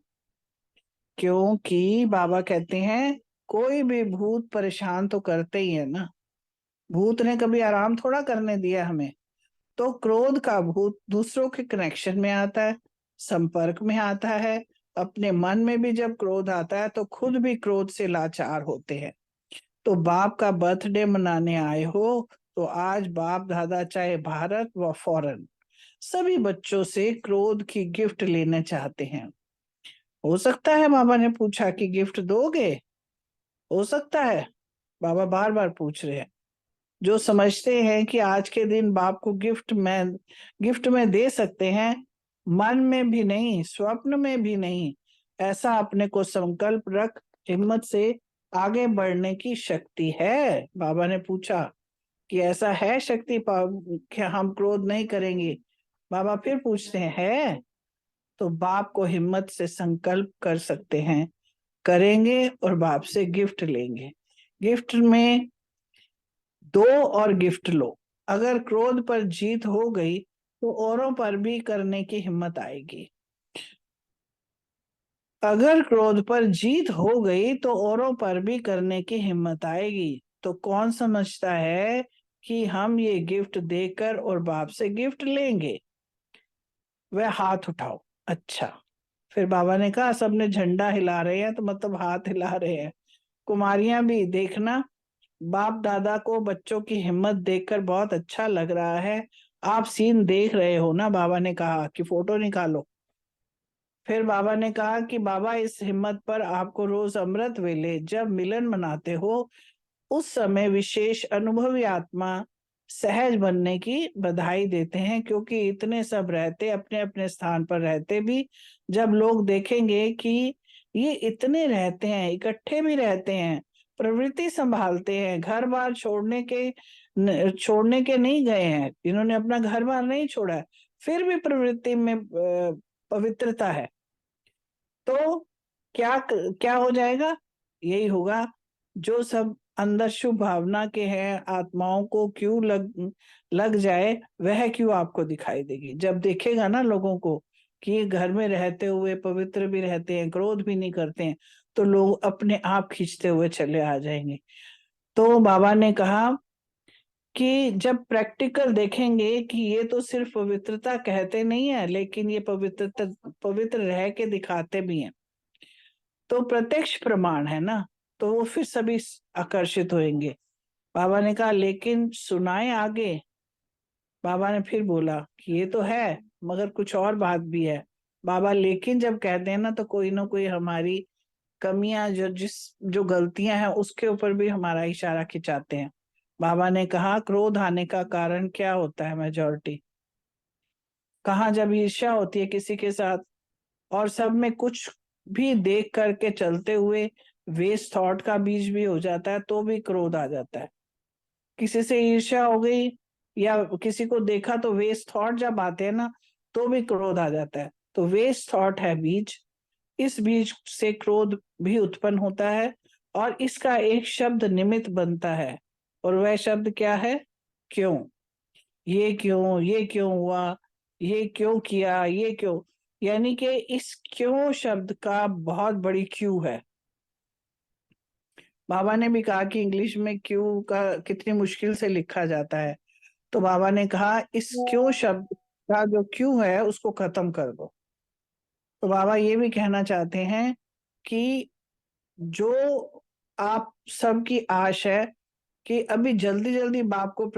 क्योंकि बाबा कहते हैं कोई भी भूत परेशान तो करते ही है ना, भूत ने कभी आराम थोड़ा करने दिया हमें। तो क्रोध का भूत दूसरों के कनेक्शन में आता है, संपर्क में आता है, अपने मन में भी जब क्रोध आता है तो खुद भी क्रोध से लाचार होते हैं। तो बाप का बर्थडे मनाने आए हो तो आज बाप दादा चाहे भारत व फॉरेन सभी बच्चों से क्रोध की गिफ्ट लेना चाहते हैं। हो सकता है, बाबा ने पूछा, कि गिफ्ट दोगे? हो सकता है? बाबा बार बार पूछ रहे हैं। जो समझते हैं कि आज के दिन बाप को गिफ्ट में दे सकते हैं, मन में भी नहीं, स्वप्न में भी नहीं, ऐसा अपने को संकल्प रख हिम्मत से आगे बढ़ने की शक्ति है। बाबा ने पूछा कि ऐसा है शक्ति क्या हम क्रोध नहीं करेंगे? बाबा फिर पूछते हैं, है? तो बाप को हिम्मत से संकल्प कर सकते हैं, करेंगे और बाप से गिफ्ट लेंगे। गिफ्ट में दो और गिफ्ट लो। अगर क्रोध पर जीत हो गई तो औरों पर भी करने की हिम्मत आएगी। अगर क्रोध पर जीत हो गई तो औरों पर भी करने की हिम्मत आएगी। तो कौन समझता है कि हम ये गिफ्ट देकर और बाप से गिफ्ट लेंगे? वह हाथ उठाओ। अच्छा, फिर बाबा ने कहा सबने झंडा हिला रहे हैं तो मतलब हाथ हिला रहे हैं। कुमारियां भी देखना, बाप दादा को बच्चों की हिम्मत देखकर बहुत अच्छा लग रहा है। आप सीन देख रहे हो ना? बाबा ने कहा कि फोटो निकालो। फिर बाबा ने कहा कि बाबा इस हिम्मत पर आपको रोज अमृत वेले जब मिलन मनाते हो उस समय विशेष अनुभवी आत्मा सहज बनने की बधाई देते हैं, क्योंकि इतने सब रहते अपने अपने स्थान पर रहते भी जब लोग देखेंगे कि ये इतने रहते हैं, इकट्ठे भी रहते हैं, प्रवृत्ति संभालते हैं, घर बार छोड़ने के नहीं गए हैं, इन्होंने अपना घर बार नहीं छोड़ा है, फिर भी प्रवृत्ति में पवित्रता है, तो क्या क्या हो जाएगा? यही होगा, जो सब अंदर शुभ भावना के हैं आत्माओं को क्यों लग जाए, वह क्यों आपको दिखाई देगी। जब देखेगा ना लोगों को कि ये घर में रहते हुए पवित्र भी रहते हैं, क्रोध भी नहीं करते हैं, तो लोग अपने आप खींचते हुए चले आ जाएंगे। तो बाबा ने कहा कि जब प्रैक्टिकल देखेंगे कि ये तो सिर्फ पवित्रता कहते नहीं है, लेकिन ये पवित्र रह के दिखाते भी हैं, तो प्रत्यक्ष प्रमाण है ना, तो वो फिर सभी आकर्षित होंगे। बाबा ने कहा लेकिन सुनाए आगे। बाबा ने फिर बोला कि ये तो है, मगर कुछ और बात भी है। बाबा लेकिन जब कहते हैं ना, तो कोई ना कोई हमारी कमियां, जो गलतियां हैं उसके ऊपर भी हमारा इशारा खिंचाते हैं। बाबा ने कहा क्रोध आने का कारण क्या होता है? मेजॉरिटी कहाँ, जब ईर्ष्या होती है किसी के साथ और सब में कुछ भी देख करके चलते हुए वेस्ट थॉट का बीज भी हो जाता है, तो भी क्रोध आ जाता है। किसी से ईर्ष्या हो गई या किसी को देखा तो वेस्ट थॉट जब आते हैं ना, तो भी क्रोध आ जाता है। तो वेस्ट थॉट है बीज, इस बीज से क्रोध भी उत्पन्न होता है और इसका एक शब्द निमित्त बनता है, और वह शब्द क्या है? क्यों। ये क्यों हुआ, ये क्यों किया, ये क्यों, यानी कि इस क्यों शब्द का बहुत बड़ी क्यू है। बाबा ने भी कहा कि इंग्लिश में क्यू का कितनी मुश्किल से लिखा जाता है, तो बाबा ने कहा इस क्यों शब्द का जो क्यू है उसको खत्म कर दो। तो बाबा ये भी कहना चाहते हैं कि जो आप सबकी आश है कि अभी जल्दी जल्दी बाप को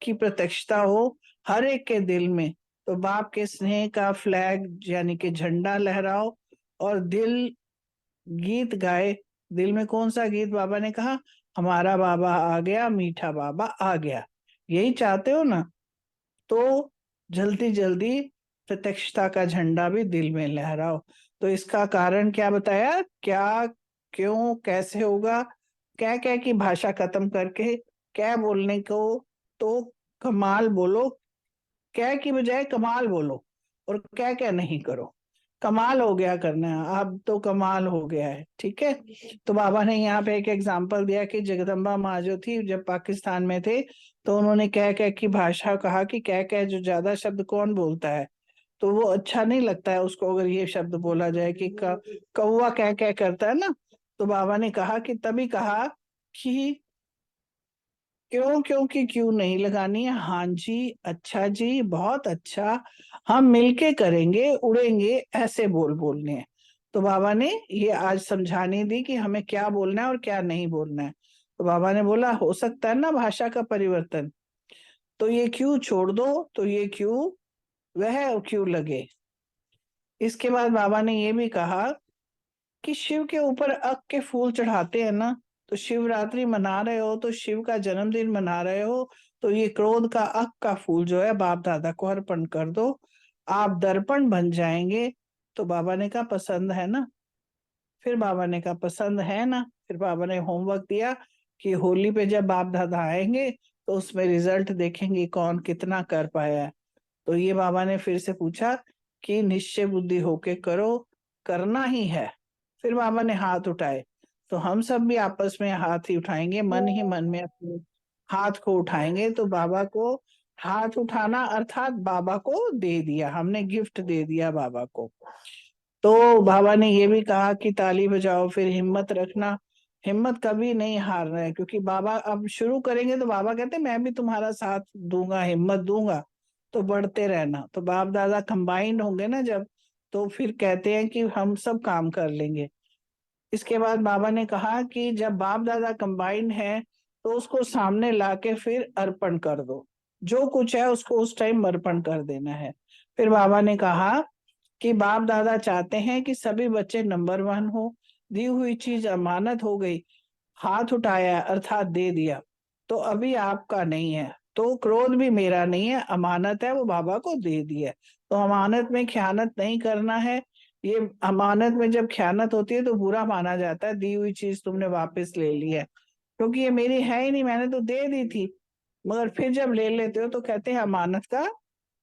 की प्रत्यक्षता हो हर एक के दिल में, तो बाप के स्नेह का फ्लैग यानी कि झंडा लहराओ और दिल गीत गाए। दिल में कौन सा गीत? बाबा ने कहा हमारा बाबा आ गया, मीठा बाबा आ गया। यही चाहते हो ना? तो जल्दी जल्दी प्रत्यक्षता का झंडा भी दिल में लहराओ। तो इसका कारण क्या बताया? क्या, क्यों, कैसे होगा? क्या क्या की भाषा खत्म करके क्या बोलने को, तो कमाल बोलो, क्या की बजाय कमाल बोलो, और क्या क्या नहीं करो। कमाल हो गया करना, अब तो कमाल हो गया है, ठीक है। तो बाबा ने यहाँ पे एक एग्जांपल दिया कि जगदम्बा माँ जो थी जब पाकिस्तान में थे, तो उन्होंने कह कह की भाषा कहा कि कह कह जो ज्यादा शब्द कौन बोलता है, तो वो अच्छा नहीं लगता है उसको अगर ये शब्द बोला जाए कि कौवा कह कह करता है ना। तो बाबा ने कहा कि तभी कहा कि क्योंकि क्यों नहीं लगानी है। हाँ जी, अच्छा जी, बहुत अच्छा, हम मिलके करेंगे, उड़ेंगे, ऐसे बोलने हैं। तो बाबा ने ये आज समझाने दी कि हमें क्या बोलना है और क्या नहीं बोलना है। तो बाबा ने बोला हो सकता है ना भाषा का परिवर्तन, तो ये क्यों छोड़ दो, तो ये क्यों वह क्यों लगे। इसके बाद बाबा ने ये भी कहा कि शिव के ऊपर अक के फूल चढ़ाते हैं ना, तो शिवरात्रि मना रहे हो, तो शिव का जन्मदिन मना रहे हो, तो ये क्रोध का अक का फूल जो है बाप दादा को अर्पण कर दो, आप दर्पण बन जाएंगे। तो बाबा ने कहा पसंद है ना। फिर बाबा ने कहा पसंद है ना। फिर बाबा ने होमवर्क दिया कि होली पे जब बाप दादा आएंगे तो उसमें रिजल्ट देखेंगे कौन कितना कर पाया है। तो ये बाबा ने फिर से पूछा कि निश्चय बुद्धि होके करो, करना ही है। फिर बाबा ने हाथ उठाए, तो हम सब भी आपस में हाथ ही उठाएंगे, मन ही मन में अपने हाथ को उठाएंगे। तो बाबा को हाथ उठाना अर्थात बाबा को दे दिया, हमने गिफ्ट दे दिया बाबा को। तो बाबा ने ये भी कहा कि ताली बजाओ, फिर हिम्मत रखना, हिम्मत कभी नहीं हारना है, क्योंकि बाबा अब शुरू करेंगे तो बाबा कहते हैं मैं भी तुम्हारा साथ दूंगा, हिम्मत दूंगा, तो बढ़ते रहना। तो बाप दादा कंबाइंड होंगे ना जब, तो फिर कहते हैं कि हम सब काम कर लेंगे। इसके बाद बाबा ने कहा कि जब बाप दादा कंबाइंड है तो उसको सामने लाके फिर अर्पण कर दो, जो कुछ है उसको उस टाइम अर्पण कर देना है। फिर बाबा ने कहा कि बाप दादा चाहते हैं कि सभी बच्चे नंबर 1 हो, दी हुई चीज अमानत हो गई, हाथ उठाया अर्थात दे दिया, तो अभी आपका नहीं है, तो क्रोध भी मेरा नहीं है, अमानत है वो बाबा को दे दी है, तो अमानत में खयानत नहीं करना है। ये अमानत में जब खयानत होती है तो बुरा माना जाता है, दी हुई चीज तुमने वापस ले ली है, क्योंकि ये मेरी है ही नहीं, मैंने तो दे दी थी, मगर फिर जब ले लेते हो तो कहते हैं अमानत का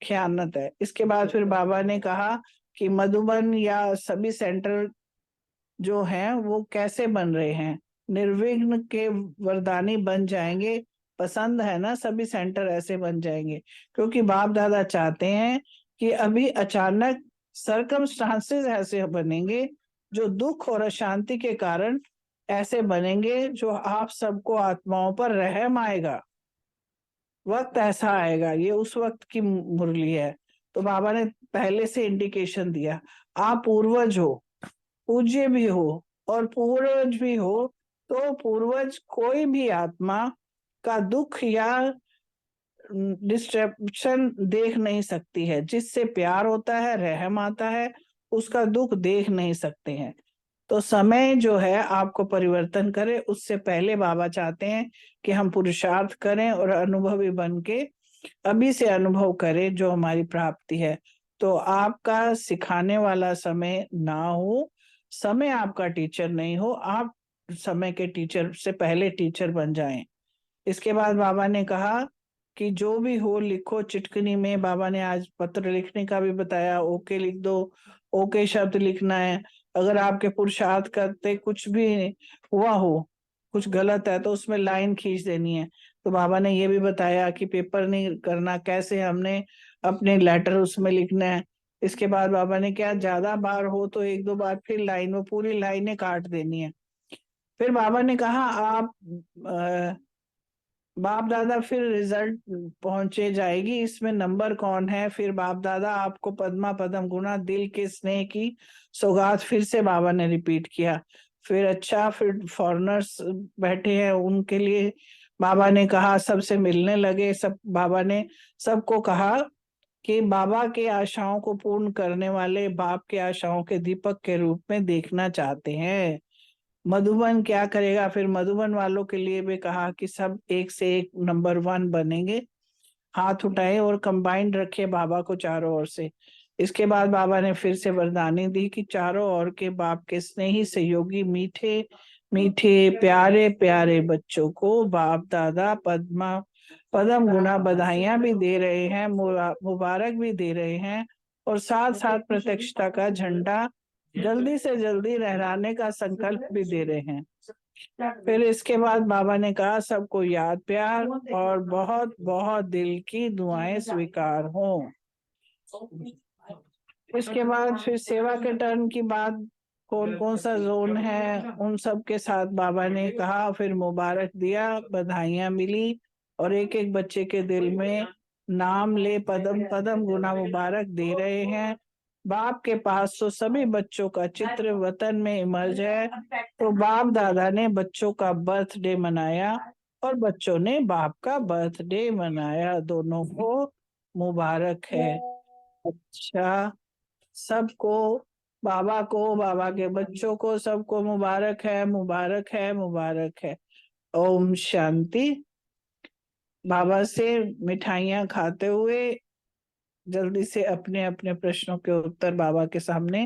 खयानत है। इसके बाद फिर बाबा ने कहा कि मधुबन या सभी सेंटर जो हैं वो कैसे बन रहे हैं, निर्विघ्न के वरदानी बन जाएंगे। पसंद है ना, सभी सेंटर ऐसे बन जाएंगे, क्योंकि बाप दादा चाहते हैं कि अभी अचानक सर्कमस्टांसेस ऐसे बनेंगे जो दुख और अशांति के कारण ऐसे बनेंगे, जो आप सबको आत्माओं पर रहम आएगा। वक्त ऐसा आएगा, ये उस वक्त की मुरली है। तो बाबा ने पहले से इंडिकेशन दिया, आप पूर्वज हो, पूज्य भी हो और पूर्वज भी हो, तो पूर्वज कोई भी आत्मा का दुख या डिस्ट्रप्शन देख नहीं सकती है। जिससे प्यार होता है, रहम आता है, उसका दुख देख नहीं सकते हैं। तो समय जो है आपको परिवर्तन करे, उससे पहले बाबा चाहते हैं कि हम पुरुषार्थ करें और अनुभवी बन के अभी से अनुभव करें जो हमारी प्राप्ति है। तो आपका सिखाने वाला समय ना हो, समय आपका टीचर नहीं हो, आप समय के टीचर से पहले टीचर बन जाएं। इसके बाद बाबा ने कहा कि जो भी हो लिखो चिटकनी में। बाबा ने आज पत्र लिखने का भी बताया, ओके लिख दो, ओके शब्द लिखना है। अगर आपके पुरुषार्थ करते कुछ भी हुआ हो, कुछ गलत है, तो उसमें लाइन खींच देनी है। तो बाबा ने ये भी बताया कि पेपर नहीं करना, कैसे हमने अपने लेटर उसमें लिखना है। इसके बाद बाबा ने क्या, ज्यादा बार हो तो 1-2 बार फिर लाइन में पूरी लाइनें काट देनी है। फिर बाबा ने कहा आप बाप दादा फिर रिजल्ट पहुंचे जाएगी, इसमें नंबर कौन है। फिर बाप दादा आपको पद्मा पदम गुना दिल के स्नेह की सौगात फिर से बाबा ने रिपीट किया। फिर अच्छा, फिर फॉरेनर्स बैठे हैं उनके लिए बाबा ने कहा सबसे मिलने लगे। सब बाबा ने सबको कहा कि बाबा के आशाओं को पूर्ण करने वाले बाप के आशाओं के दीपक के रूप में देखना चाहते हैं। मधुबन क्या करेगा, फिर मधुबन वालों के लिए भी कहा कि सब एक से एक नंबर 1 बनेंगे। हाथ उठाए और कंबाइंड रखे बाबा को चारों ओर से। इसके बाद बाबा ने फिर से वरदानी दी कि चारों ओर के बाप के स्नेही सहयोगी मीठे मीठे प्यारे प्यारे बच्चों को बाप दादा पदम गुना बधाइयां भी दे रहे हैं, मुबारक भी दे रहे हैं, और साथ साथ प्रत्यक्षता का झंडा जल्दी से जल्दी लहराने का संकल्प भी दे रहे हैं। फिर इसके बाद बाबा ने कहा सबको याद प्यार और बहुत बहुत दिल की दुआएं स्वीकार हों। इसके बाद फिर सेवा के टर्न की बात, कौन कौन सा जोन है उन सब के साथ बाबा ने कहा, फिर मुबारक दिया, बधाइयां मिली, और एक एक बच्चे के दिल में नाम ले पदम पदम गुना मुबारक दे रहे हैं। बाप के पास तो सभी बच्चों का चित्र वतन में इमर्ज है, तो बाप दादा ने बच्चों का बर्थडे मनाया और बच्चों ने बाप का बर्थडे मनाया, दोनों को मुबारक है। अच्छा, सबको, बाबा को, बाबा के बच्चों को, सबको मुबारक है, मुबारक है, मुबारक है। ओम शांति। बाबा से मिठाइयाँ खाते हुए जल्दी से अपने अपने प्रश्नों के उत्तर बाबा के सामने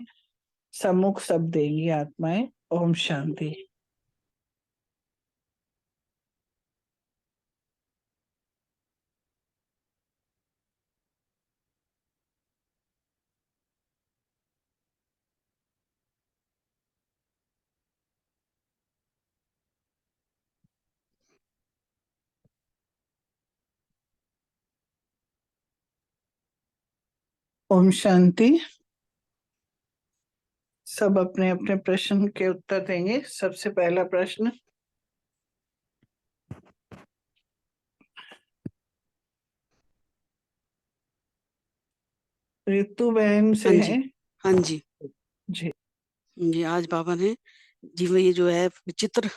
सम्मुख सब देंगी आत्माएं। ओम शांति। ओम शांति। सब अपने अपने प्रश्न के उत्तर देंगे। सबसे पहला प्रश्न रितु बहन से हाँ है। जी, हाँ जी जी। जी। आज बाबा ने जी वो ये जो है विचित्र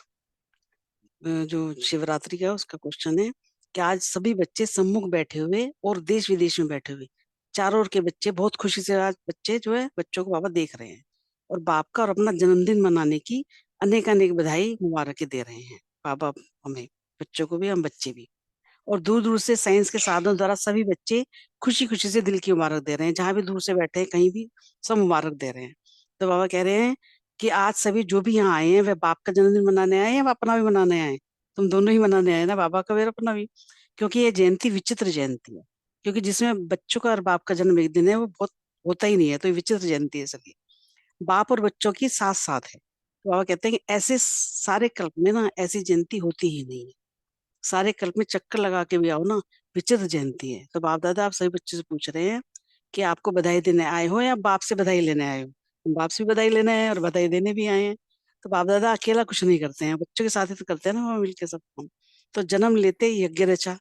जो शिवरात्रि का उसका क्वेश्चन है कि आज सभी बच्चे सम्मुख बैठे हुए और देश विदेश में बैठे हुए चारों ओर के बच्चे बहुत खुशी से आज बच्चे जो है बच्चों को बाबा देख रहे हैं और बाप का और अपना जन्मदिन मनाने की अनेक अनेक बधाई मुबारकें दे रहे हैं बाबा हमें, बच्चों को भी, हम बच्चे भी। और दूर दूर से साइंस के साधनों द्वारा सभी बच्चे खुशी खुशी से दिल की मुबारक दे रहे हैं, जहां भी दूर से बैठे हैं कहीं भी सब मुबारक दे रहे हैं। तो बाबा कह रहे हैं कि आज सभी जो भी यहाँ आए हैं वे बाप का जन्मदिन मनाने आए हैं या अपना भी मनाने आए हैं। तुम दोनों ही मनाने आए ना, बाबा का भी और अपना भी, क्योंकि ये जयंती विचित्र जयंती है, क्योंकि जिसमें बच्चों का और बाप का जन्म एक दिन है वो बहुत होता ही नहीं है, तो ये विचित्र जयंती है सभी बाप और बच्चों की साथ साथ है। तो बाबा कहते हैं कि ऐसे सारे कल्प में ना ऐसी जयंती होती ही नहीं है, सारे कल्प में चक्कर लगा के भी आओ ना, विचित्र जयंती है। तो बाप दादा आप सभी बच्चों से पूछ रहे हैं कि आपको बधाई देने आए हो या बाप से बधाई लेने आए हो। हम बाप से भी बधाई लेने आए हैं और बधाई देने भी आए हैं। तो बाप दादा अकेला कुछ नहीं करते हैं, बच्चों के साथ ही तो करते हैं ना वो मिलके सब काम। तो जन्म लेते ही यज्ञ रचा,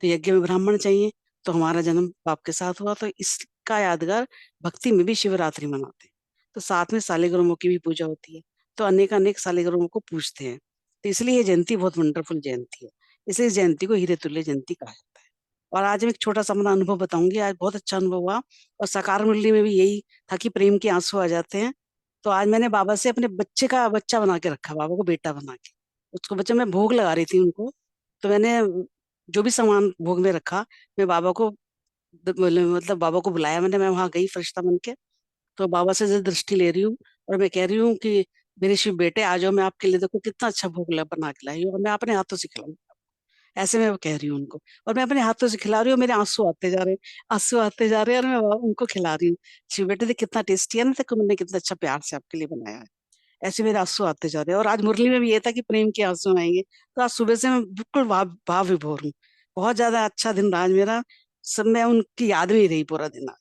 तो यज्ञ में ब्राह्मण चाहिए, तो हमारा जन्म बाप के साथ हुआ, तो इसका यादगार भक्ति में भी शिवरात्रि मनाते हैं। तो साथ में सालिग्रामों की भी पूजा होती है, तो अनेक अनेक सालिग्रामों को पूजते हैं। तो इसलिए ये जयंती बहुत वंडरफुल जयंती है, इसलिए इस जयंती को हीरे तुल्य जयंती कहा जाता है। और आज मैं एक छोटा सा अपना अनुभव बताऊंगी, आज बहुत अच्छा अनुभव हुआ। और साकार मुरली में भी यही था कि प्रेम के आंसू आ जाते हैं। तो आज मैंने बाबा से अपने बच्चे का बच्चा बना के रखा, बाबा को बेटा बना के, उसको बच्चे मैं भोग लगा रही थी उनको। तो मैंने जो भी सामान भोग में रखा, मैं बाबा को मतलब बाबा को बुलाया मैंने, मैं वहां गई फरिश्ता बन के। तो बाबा से जो दृष्टि ले रही हूँ और मैं कह रही हूँ कि मेरे शिव बेटे आ जाओ, मैं आपके लिए देखो कितना अच्छा भोग बना के लाई हूँ, और मैं अपने हाथों से खिलाऊंगी, ऐसे मैं कह रही हूँ उनको। और मैं अपने हाथों से खिला रही हूँ, मेरे आंसू आते जा रहे हैं, आंसू आते जा रहे हैं, और मैं उनको खिला रही हूँ। शिव बेटे देख कितना टेस्टी है ना, देखो मैंने कितना अच्छा प्यार से आपके लिए बनाया है। ऐसे मेरे आंसू आते जा रहे हैं। और आज मुरली में भी ये था कि प्रेम के आंसू आएंगे। तो आज सुबह से मैं बिल्कुल भाव विभोर हूँ, बहुत ज्यादा अच्छा दिन रहा आज मेरा। सब मैं उनकी याद में ही रही पूरा दिन आज।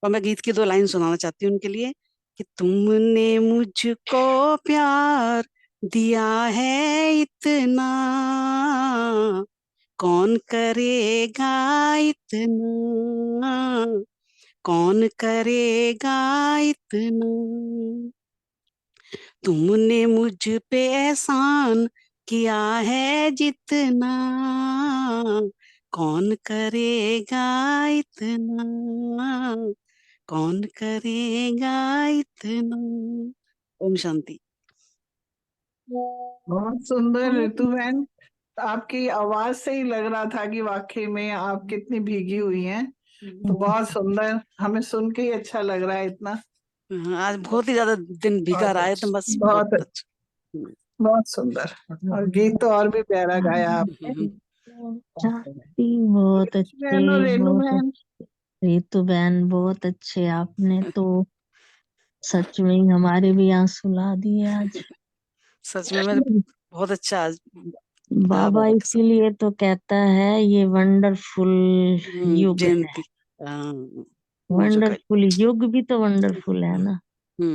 और मैं गीत की 2 लाइन सुनाना चाहती हूँ उनके लिए कि तुमने मुझको प्यार दिया है इतना, कौन करेगा इतना, कौन करेगा इतना, तुमने मुझ पे एहसान किया है जितना, कौन करेगा इतना, कौन करेगा इतना। ओम शांति। बहुत सुंदर रितु बहन, आपकी आवाज से ही लग रहा था कि वाकई में आप कितनी भीगी हुई हैं। तो बहुत सुंदर, हमें सुन के ही अच्छा लग रहा है इतना। आज बहुत ही ज्यादा दिन भीगा रहा है, तो बस बहुत बहुत अच्छा। बहुत सुंदर, और गीत तो और भी प्यारा गाया आपने। बहुत बहन और अच्छे, रेणु बहुत बहन, अच्छे रितु बहन, बहुत अच्छे। आपने तो सच में ही हमारे भी आंसू ला दिए आज। सच में मैंने बहुत अच्छा आज बाबा बाबा के साथ इसीलिए तो कहता है ये वंडरफुल युग है। जयंती। का वंडरफुल युग भी तो वंडरफुल है ना।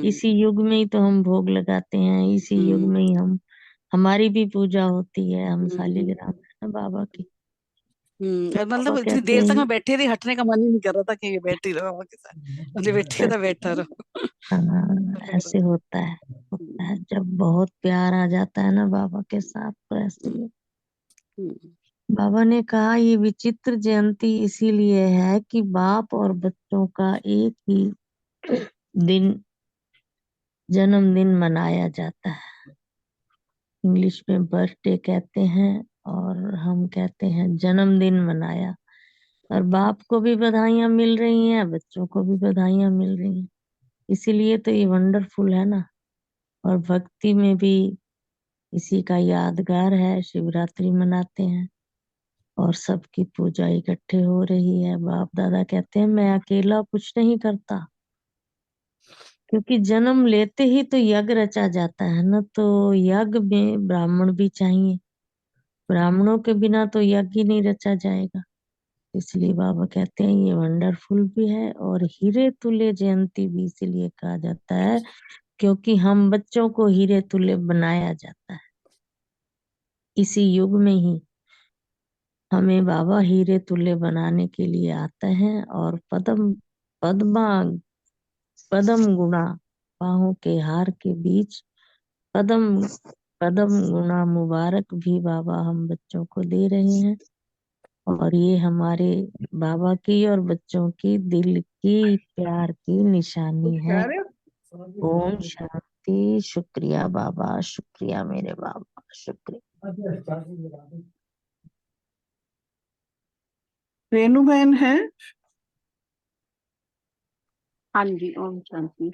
इसी युग में ही तो हम भोग लगाते हैं, इसी युग में ही हम, हमारी भी पूजा होती है, हम शालिग्राम है ना बाबा की। तो मतलब बाबा इतनी कहते देर तक हैं मैं बैठी रही, हटने का मन ही नहीं कर रहा था कि ये बैठी रहो बाबा के साथ, मुझे बैठी था बैठा रहो। ऐसे होता है जब बहुत प्यार आ जाता है ना बाबा के साथ, तो ऐसे ही। बाबा ने कहा ये विचित्र जयंती इसीलिए है कि बाप और बच्चों का एक ही दिन जन्मदिन मनाया जाता है। इंग्लिश में बर्थडे कहते हैं और हम कहते हैं जन्मदिन मनाया। और बाप को भी बधाइयां मिल रही हैं, बच्चों को भी बधाइयां मिल रही हैं। इसीलिए तो ये वंडरफुल है ना। और भक्ति में भी इसी का यादगार है। शिवरात्रि मनाते हैं और सबकी पूजा इकट्ठे हो रही है। बाप दादा कहते हैं मैं अकेला कुछ नहीं करता, क्योंकि जन्म लेते ही तो यज्ञ रचा जाता है ना। तो यज्ञ में ब्राह्मण भी चाहिए, ब्राह्मणों के बिना तो यज्ञ ही नहीं रचा जाएगा। इसलिए बाबा कहते हैं ये वंडरफुल भी है। और हीरे तुल्य जयंती भी इसीलिए कहा जाता है क्योंकि हम बच्चों को हीरे तुल्य बनाया जाता है। इसी युग में ही हमें बाबा हीरे तुल्य बनाने के लिए आते हैं। और पदम गुणा बाहों के हार के बीच पदम पदम गुणा मुबारक भी बाबा हम बच्चों को दे रहे हैं। और ये हमारे बाबा की और बच्चों की दिल की प्यार की निशानी है। ओम शांति। शुक्रिया बाबा, शुक्रिया मेरे बाबा, शुक्रिया। रेनू बहन है? हाँ जी, ओम शांति।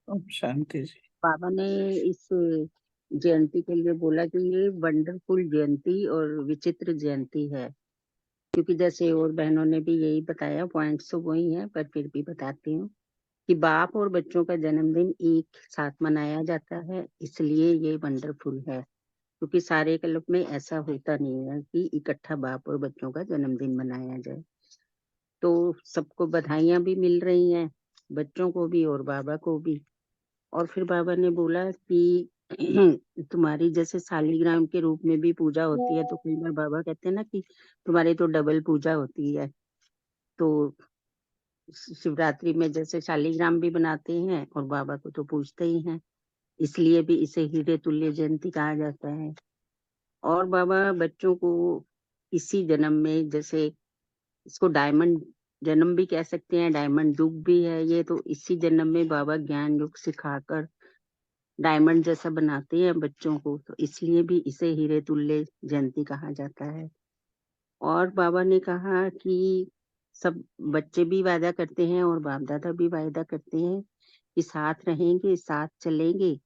ओम शांति जी। बाबा ने इस जयंती के लिए बोला कि ये वंडरफुल जयंती और विचित्र जयंती है, क्योंकि जैसे और बहनों ने भी यही बताया, पॉइंट्स तो वही है पर फिर भी बताती हूँ कि बाप और बच्चों का जन्मदिन एक साथ मनाया जाता है, इसलिए ये वंडरफुल है। क्योंकि सारे कल्प में ऐसा होता नहीं है कि इकट्ठा बाप और बच्चों का जन्मदिन मनाया जाए। तो सबको बधाइयां भी मिल रही हैं, बच्चों को भी और बाबा को भी। और फिर बाबा ने बोला कि तुम्हारी जैसे शालिग्राम के रूप में भी पूजा होती है, तो कई बार बाबा कहते हैं ना कि तुम्हारी तो डबल पूजा होती है। तो शिवरात्रि में जैसे शालिग्राम भी बनाते हैं और बाबा को तो पूजते ही हैं, इसलिए भी इसे हीरे तुल्य जयंती कहा जाता है। और बाबा बच्चों को इसी जन्म में, जैसे इसको डायमंड जन्म भी कह सकते हैं, डायमंड युग भी है ये, तो इसी जन्म में बाबा ज्ञान युग सिखाकर डायमंड जैसा बनाते हैं बच्चों को, तो इसलिए भी इसे हीरे तुल्य जयंती कहा जाता है। और बाबा ने कहा कि सब बच्चे भी वादा करते हैं और बाप दादा भी वादा करते हैं कि साथ रहेंगे, साथ चलेंगे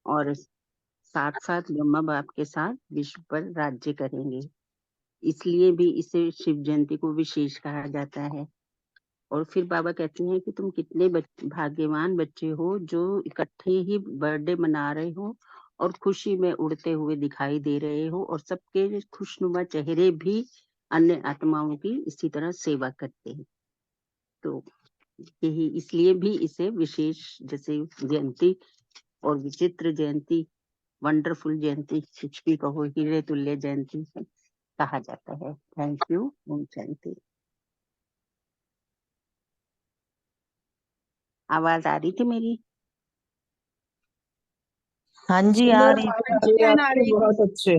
और साथ साथ ब्रह्मा बाप के साथ विश्व पर राज्य करेंगे। इसलिए भी इसे शिव जयंती को विशेष कहा जाता है। और फिर बाबा कहते हैं कि तुम कितने भाग्यवान बच्चे हो जो इकट्ठे ही बर्थडे मना रहे हो और खुशी में उड़ते हुए दिखाई दे रहे हो, और सबके खुशनुमा चेहरे भी अन्य आत्माओं की इसी तरह सेवा करते हैं। तो यही इसलिए भी इसे विशेष, जैसे जयंती और विचित्र जयंती, वंडरफुल जयंती, कुछ भी कहो, हीरे तुल्य जयंती कहा जाता है। Thank you. ओम शांति। आवाज आ रही थी मेरी? हाँ जी आ रही। जी आपके बहुत अच्छे।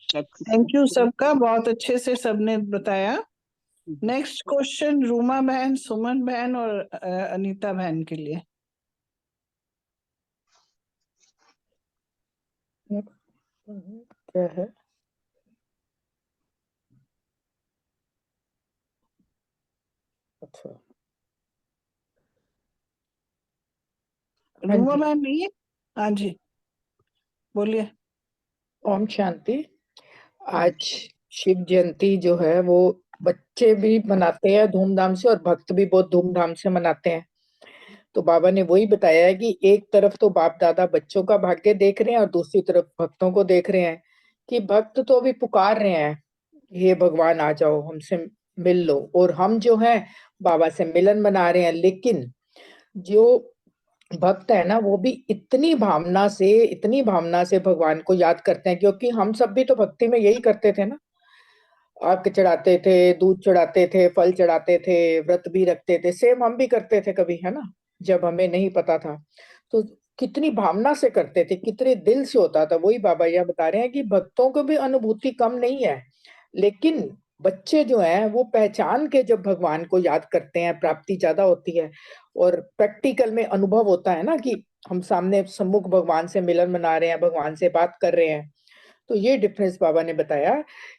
थैंक यू सबका, बहुत अच्छे से सबने बताया। नेक्स्ट क्वेश्चन रूमा बहन, सुमन बहन और अनीता बहन के लिए। क्या है? अच्छा, हाँ रूमा जी। बहन नहीं है? हाँ जी बोलिए। ओम शांति। आज शिव जयंती जो है वो बच्चे भी मनाते हैं धूमधाम से और भक्त भी बहुत धूमधाम से मनाते हैं। तो बाबा ने वही बताया है कि एक तरफ तो बाप दादा बच्चों का भाग्य देख रहे हैं और दूसरी तरफ भक्तों को देख रहे हैं कि भक्त तो अभी पुकार रहे हैं, हे भगवान आ जाओ हमसे मिल लो, और हम जो है बाबा से मिलन मना रहे हैं। लेकिन जो भक्त है ना वो भी इतनी भावना से भगवान को याद करते हैं, क्योंकि हम सब भी तो भक्ति में यही करते थे ना। आग चढ़ाते थे, दूध चढ़ाते थे, फल चढ़ाते थे, व्रत भी रखते थे, सेम हम भी करते थे कभी, है ना, जब हमें नहीं पता था। तो कितनी भावना से करते थे, कितने दिल से होता था। वही बाबा यह बता रहे हैं कि भक्तों को भी अनुभूति कम नहीं है, लेकिन बच्चे जो हैं वो पहचान के जब भगवान को याद करते हैं, प्राप्ति ज्यादा होती है और प्रैक्टिकल में अनुभव होता है ना कि हम सामने सम्मुख भगवान से मिलन मना रहे हैं, भगवान से बात कर रहे हैं। तो ये डिफरेंस बाबा ने बताया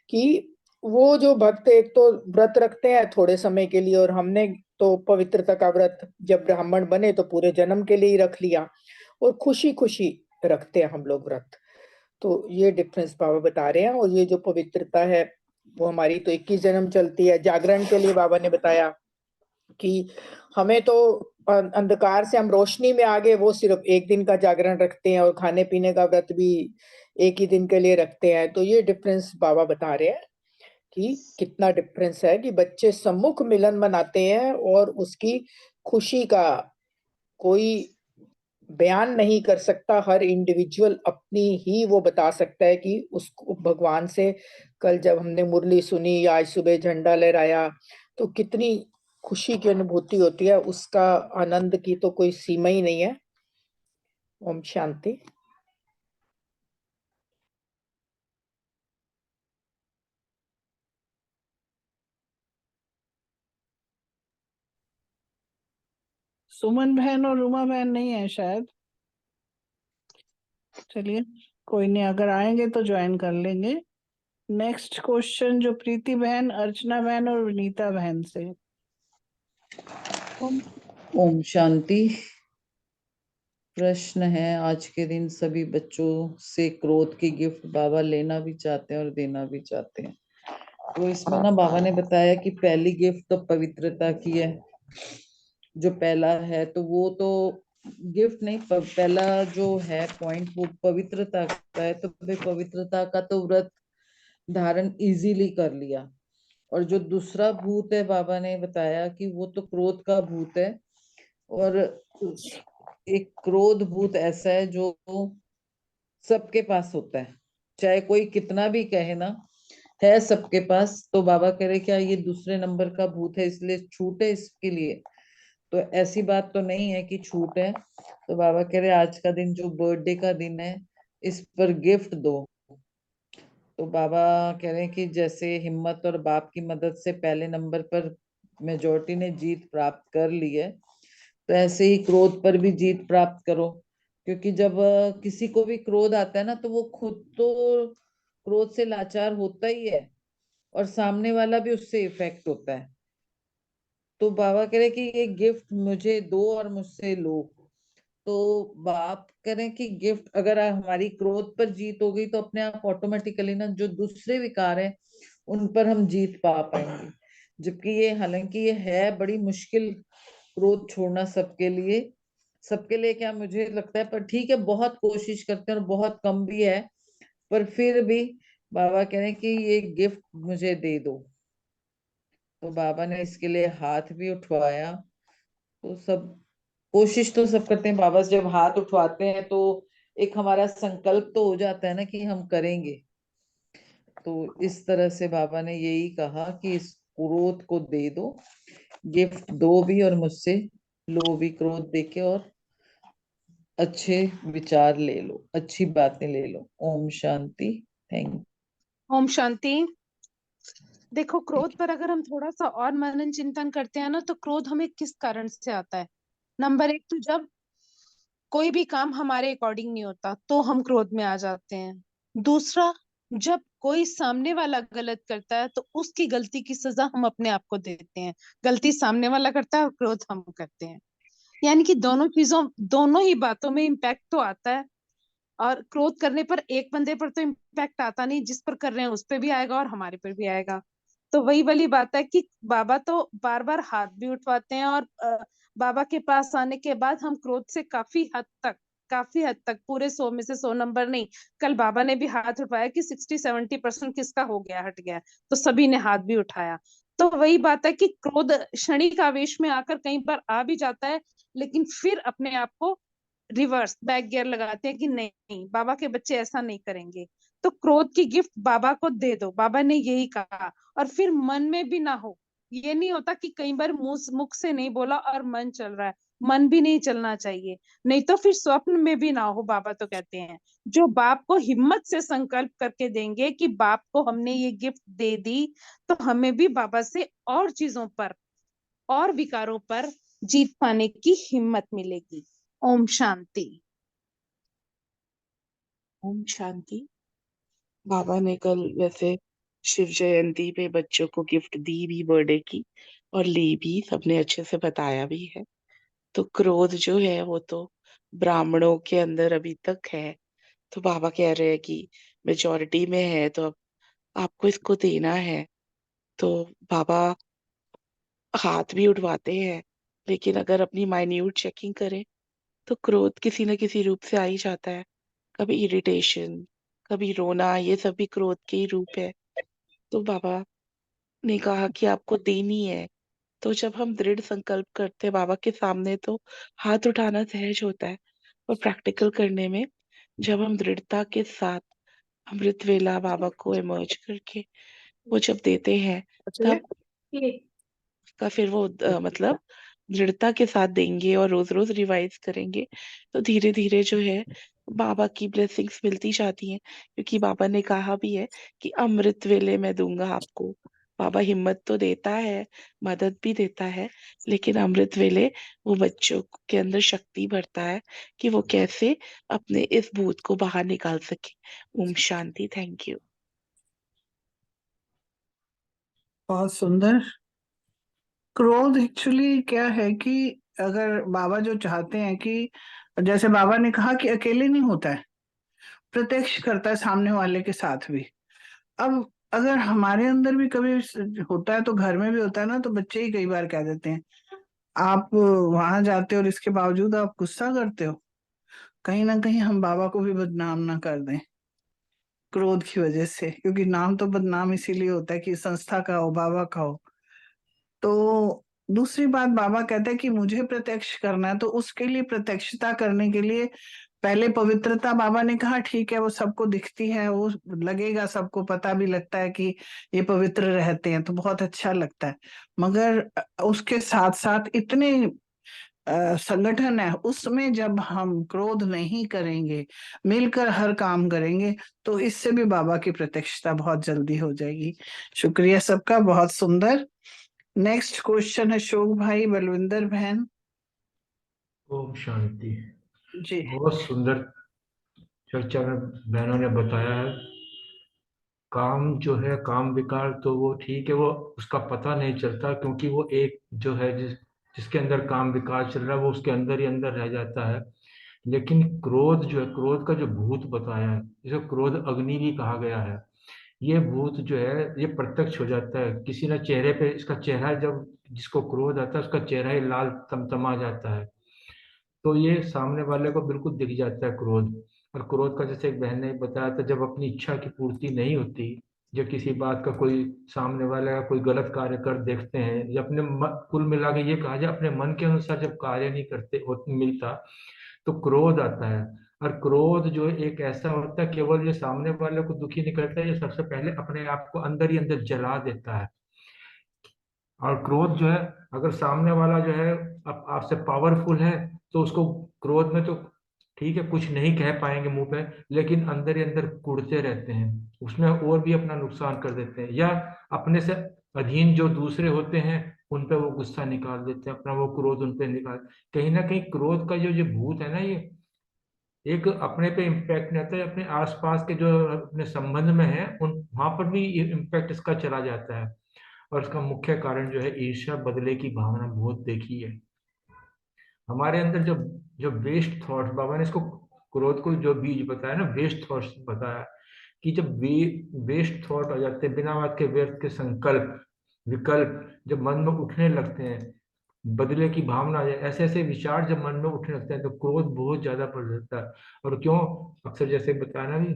कि वो जो भक्त एक तो व्रत रखते हैं थोड़े समय के लिए, और हमने तो पवित्रता का व्रत जब ब्राह्मण बने तो पूरे जन्म के लिए ही रख लिया, और खुशी खुशी रखते हैं हम लोग व्रत। तो ये डिफरेंस बाबा बता रहे हैं। और ये जो पवित्रता है वो हमारी तो 21 जन्म चलती है। जागरण के लिए बाबा ने बताया कि हमें तो अंधकार से हम रोशनी में आ गए, वो सिर्फ एक दिन का जागरण रखते हैं, और खाने पीने का व्रत भी एक ही दिन के लिए रखते हैं। तो ये डिफरेंस बाबा बता रहे हैं कि कितना डिफरेंस है कि बच्चे सम्मुख मिलन मनाते हैं और उसकी खुशी का कोई बयान नहीं कर सकता। हर इंडिविजुअल अपनी ही वो बता सकता है कि उसको भगवान से कल जब हमने मुरली सुनी या आज सुबह झंडा लहराया तो कितनी खुशी की अनुभूति होती है, उसका आनंद की तो कोई सीमा ही नहीं है। ओम शांति। सुमन बहन और रूमा बहन नहीं है शायद। चलिए कोई नहीं, अगर आएंगे तो ज्वाइन कर लेंगे। नेक्स्ट क्वेश्चन जो प्रीति बहन, अर्चना बहन और विनीता बहन से। ओम शांति। प्रश्न है, आज के दिन सभी बच्चों से क्रोध की गिफ्ट बाबा लेना भी चाहते हैं और देना भी चाहते हैं। तो इसमें ना बाबा ने बताया कि पहली गिफ्ट तो पवित्रता की है। जो पहला है तो वो तो गिफ्ट नहीं, पहला जो है पॉइंट वो पवित्रता का है। तो भाई पवित्रता का तो व्रत धारण इजीली कर लिया। और जो दूसरा भूत है बाबा ने बताया कि वो तो क्रोध का भूत है। और एक क्रोध भूत ऐसा है जो सबके पास होता है, चाहे कोई कितना भी कहे ना, है सबके पास। तो बाबा कह रहे क्या ये दूसरे नंबर का भूत है इसलिए छूट है इसके लिए? तो ऐसी बात तो नहीं है कि छूट है। तो बाबा कह रहे आज का दिन जो बर्थडे का दिन है इस पर गिफ्ट दो। तो बाबा कह रहे हैं कि जैसे हिम्मत और बाप की मदद से पहले नंबर पर मेजोरिटी ने जीत प्राप्त कर ली है, तो ऐसे ही क्रोध पर भी जीत प्राप्त करो। क्योंकि जब किसी को भी क्रोध आता है ना तो वो खुद तो क्रोध से लाचार होता ही है और सामने वाला भी उससे इफेक्ट होता है। तो बाबा कह रहे कि ये गिफ्ट मुझे दो और मुझसे लो। तो बाप करें कि गिफ्ट अगर हमारी क्रोध पर जीत हो गई तो अपने आप ऑटोमेटिकली ना जो दूसरे विकार हैं उन पर हम जीत पा पाएंगे। जबकि ये हालांकि ये है बड़ी मुश्किल क्रोध छोड़ना सबके लिए क्या मुझे लगता है, पर ठीक है बहुत कोशिश करते हैं और बहुत कम भी है। पर फिर भी बाबा कह रहे हैं कि ये गिफ्ट मुझे दे दो। तो बाबा ने इसके लिए हाथ भी उठवाया। तो सब कोशिश तो सब करते हैं, बाबा जब हाथ उठवाते हैं तो एक हमारा संकल्प तो हो जाता है ना कि हम करेंगे। तो इस तरह से बाबा ने यही कहा कि इस क्रोध को दे दो, गिफ्ट दो भी और मुझसे लो भी क्रोध देके, और अच्छे विचार ले लो, अच्छी बातें ले लो। ओम शांति। थैंक। ओम शांति। देखो क्रोध पर अगर हम थोड़ा सा और मनन चिंतन करते हैं ना तो क्रोध हमें किस कारण से आता है। नंबर एक तो जब कोई भी काम हमारे अकॉर्डिंग नहीं होता तो हम क्रोध में आ जाते हैं। दूसरा, जब कोई सामने वाला गलत करता है तो उसकी गलती की सजा हम अपने आप को देते हैं। गलती सामने वाला करता है और क्रोध हम करते हैं। यानी कि दोनों ही बातों में इम्पैक्ट तो आता है। और क्रोध करने पर एक बंदे पर तो इम्पैक्ट आता नहीं, जिस पर कर रहे हैं उस पर भी आएगा और हमारे पर भी आएगा। तो वही वाली बात है कि बाबा तो बार बार हाथ भी उठवाते हैं और बाबा के पास आने के बाद हम क्रोध से काफी हद तक पूरे 100 में से 100 नंबर नहीं, कल बाबा ने भी हाथ उठाया कि 60-70% किसका हो गया, हट गया, तो सभी ने हाथ भी उठाया। तो वही बात है कि क्रोध क्षणिक आवेश में आकर कई बार आ भी जाता है, लेकिन फिर अपने आप को रिवर्स बैक गियर लगाते हैं कि नहीं, बाबा के बच्चे ऐसा नहीं करेंगे। तो क्रोध की गिफ्ट बाबा को दे दो, बाबा ने यही कहा। और फिर मन में भी ना हो, ये नहीं होता कि कई बार मुख से नहीं बोला और मन चल रहा है, मन भी नहीं चलना चाहिए, नहीं तो फिर स्वप्न में भी ना हो। बाबा तो कहते हैं जो बाप को हिम्मत से संकल्प करके देंगे कि बाप को हमने ये गिफ्ट दे दी, तो हमें भी बाबा से और चीजों पर और विकारों पर जीत पाने की हिम्मत मिलेगी। ओम शांति। ओम शांति। बाबा ने कल वैसे शिव जयंती पे बच्चों को गिफ्ट दी भी बर्थडे की और ली भी, सबने अच्छे से बताया भी है। तो क्रोध जो है वो तो ब्राह्मणों के अंदर अभी तक है, तो बाबा कह रहे हैं कि मेजोरिटी में है, तो अब आपको इसको देना है। तो बाबा हाथ भी उठवाते हैं, लेकिन अगर अपनी माइन्यूट चेकिंग करें तो क्रोध किसी न किसी रूप से आ ही जाता है। कभी इरिटेशन, कभी रोना, ये सब भी क्रोध के ही रूप है। तो बाबा ने कहा कि आपको देनी है। तो जब हम दृढ़ संकल्प करते हैं बाबा के सामने, तो हाथ उठाना सहज होता है, और प्रैक्टिकल करने में जब हम दृढ़ता के साथ अमृत वेला बाबा को इमर्ज करके वो जब देते हैं, तब का फिर वो मतलब दृढ़ता के साथ देंगे और रोज रोज रिवाइज करेंगे, तो धीरे धीरे जो है बाबा की ब्लेसिंग्स मिलती जाती हैं। क्योंकि बाबा ने कहा भी है कि अमृत वेले मैं दूंगा आपको। बाबा हिम्मत तो देता है, मदद भी देता है, लेकिन अमृत वेले वो बच्चों के अंदर शक्ति भरता है कि वो कैसे अपने इस भूत को बाहर निकाल सके। ओम शांति। Thank you. बहुत सुंदर। क्रोध एक्चुअली क्या है कि अगर बाबा जो चाहते हैं कि जैसे बाबा ने कहा कि अकेले नहीं होता है, प्रत्यक्ष करता है सामने वाले के साथ भी। अब अगर हमारे अंदर भी कभी होता है, तो घर में भी होता है ना, तो बच्चे ही कई बार कह देते हैं आप वहां जाते हो और इसके बावजूद आप गुस्सा करते हो। कहीं ना कहीं हम बाबा को भी बदनाम ना कर दें क्रोध की वजह से, क्योंकि नाम तो बदनाम इसीलिए होता है कि संस्था का हो, बाबा का हो। तो दूसरी बात, बाबा कहते हैं कि मुझे प्रत्यक्ष करना है, तो उसके लिए प्रत्यक्षता करने के लिए पहले पवित्रता, बाबा ने कहा ठीक है वो सबको दिखती है, वो लगेगा, सबको पता भी लगता है कि ये पवित्र रहते हैं, तो बहुत अच्छा लगता है। मगर उसके साथ साथ इतने संगठन है, उसमें जब हम क्रोध नहीं करेंगे, मिलकर हर काम करेंगे, तो इससे भी बाबा की प्रत्यक्षता बहुत जल्दी हो जाएगी। शुक्रिया सबका, बहुत सुंदर। नेक्स्ट क्वेश्चन है शोक भाई, बलविंदर बहन। ओम शांति। जी। बहुत सुंदर चर्चा में बहनों ने बताया है। काम जो है, काम विकार, तो वो ठीक है, वो उसका पता नहीं चलता, क्योंकि वो एक जो है जिसके अंदर काम विकार चल रहा है वो उसके अंदर ही अंदर रह जाता है। लेकिन क्रोध जो है, क्रोध का जो भूत बताया है, जिसे क्रोध अग्नि भी कहा गया है, ये भूत जो है ये प्रत्यक्ष हो जाता है। किसी ने चेहरे पे, इसका चेहरा जब जिसको क्रोध आता है उसका चेहरा ही लाल तमतमा जाता है, तो ये सामने वाले को बिल्कुल दिख जाता है क्रोध। और क्रोध का जैसे एक बहन ने बताया था, जब अपनी इच्छा की पूर्ति नहीं होती, जब किसी बात का कोई सामने वाले का कोई गलत कार्य कर देखते हैं, या अपने कुल मिला के ये कहा जाए अपने मन के अनुसार जब कार्य नहीं करते मिलता, तो क्रोध आता है। और क्रोध जो है एक ऐसा होता है, केवल ये सामने वाले को दुखी नहीं करता, ये सबसे पहले अपने आप को अंदर ही अंदर जला देता है। और क्रोध जो है, अगर सामने वाला जो है आपसे पावरफुल है, तो उसको क्रोध में तो ठीक है कुछ नहीं कह पाएंगे मुंह पे, लेकिन अंदर ही अंदर कुढ़ते रहते हैं, उसमें और भी अपना नुकसान कर देते हैं। या अपने से अधीन जो दूसरे होते हैं उन पे वो गुस्सा निकाल देते हैं, अपना वो क्रोध उन पे निकाल। कहीं ना कहीं क्रोध का जो जो भूत है ना, ये एक अपने पे इम्पैक्ट नहीं आता है, अपने आसपास के जो अपने संबंध में है उन वहां पर भी इम्पैक्ट इसका चला जाता है। और इसका मुख्य कारण जो है ईर्ष्या, बदले की भावना बहुत देखी है हमारे अंदर। जो जो वेस्ट थॉट्स, बाबा ने इसको क्रोध को जो बीज बताया ना, वेस्ट थॉट्स बताया, कि जब वेस्ट थॉट आ जाते हैं, बिना बात के व्यर्थ के संकल्प विकल्प जब मन में उठने लगते हैं, बदले की भावना, ऐसे ऐसे विचार जब मन में उठने लगते हैं, तो क्रोध बहुत ज्यादा बढ़ जाता है। और क्यों, अक्सर जैसे बताया ना भी,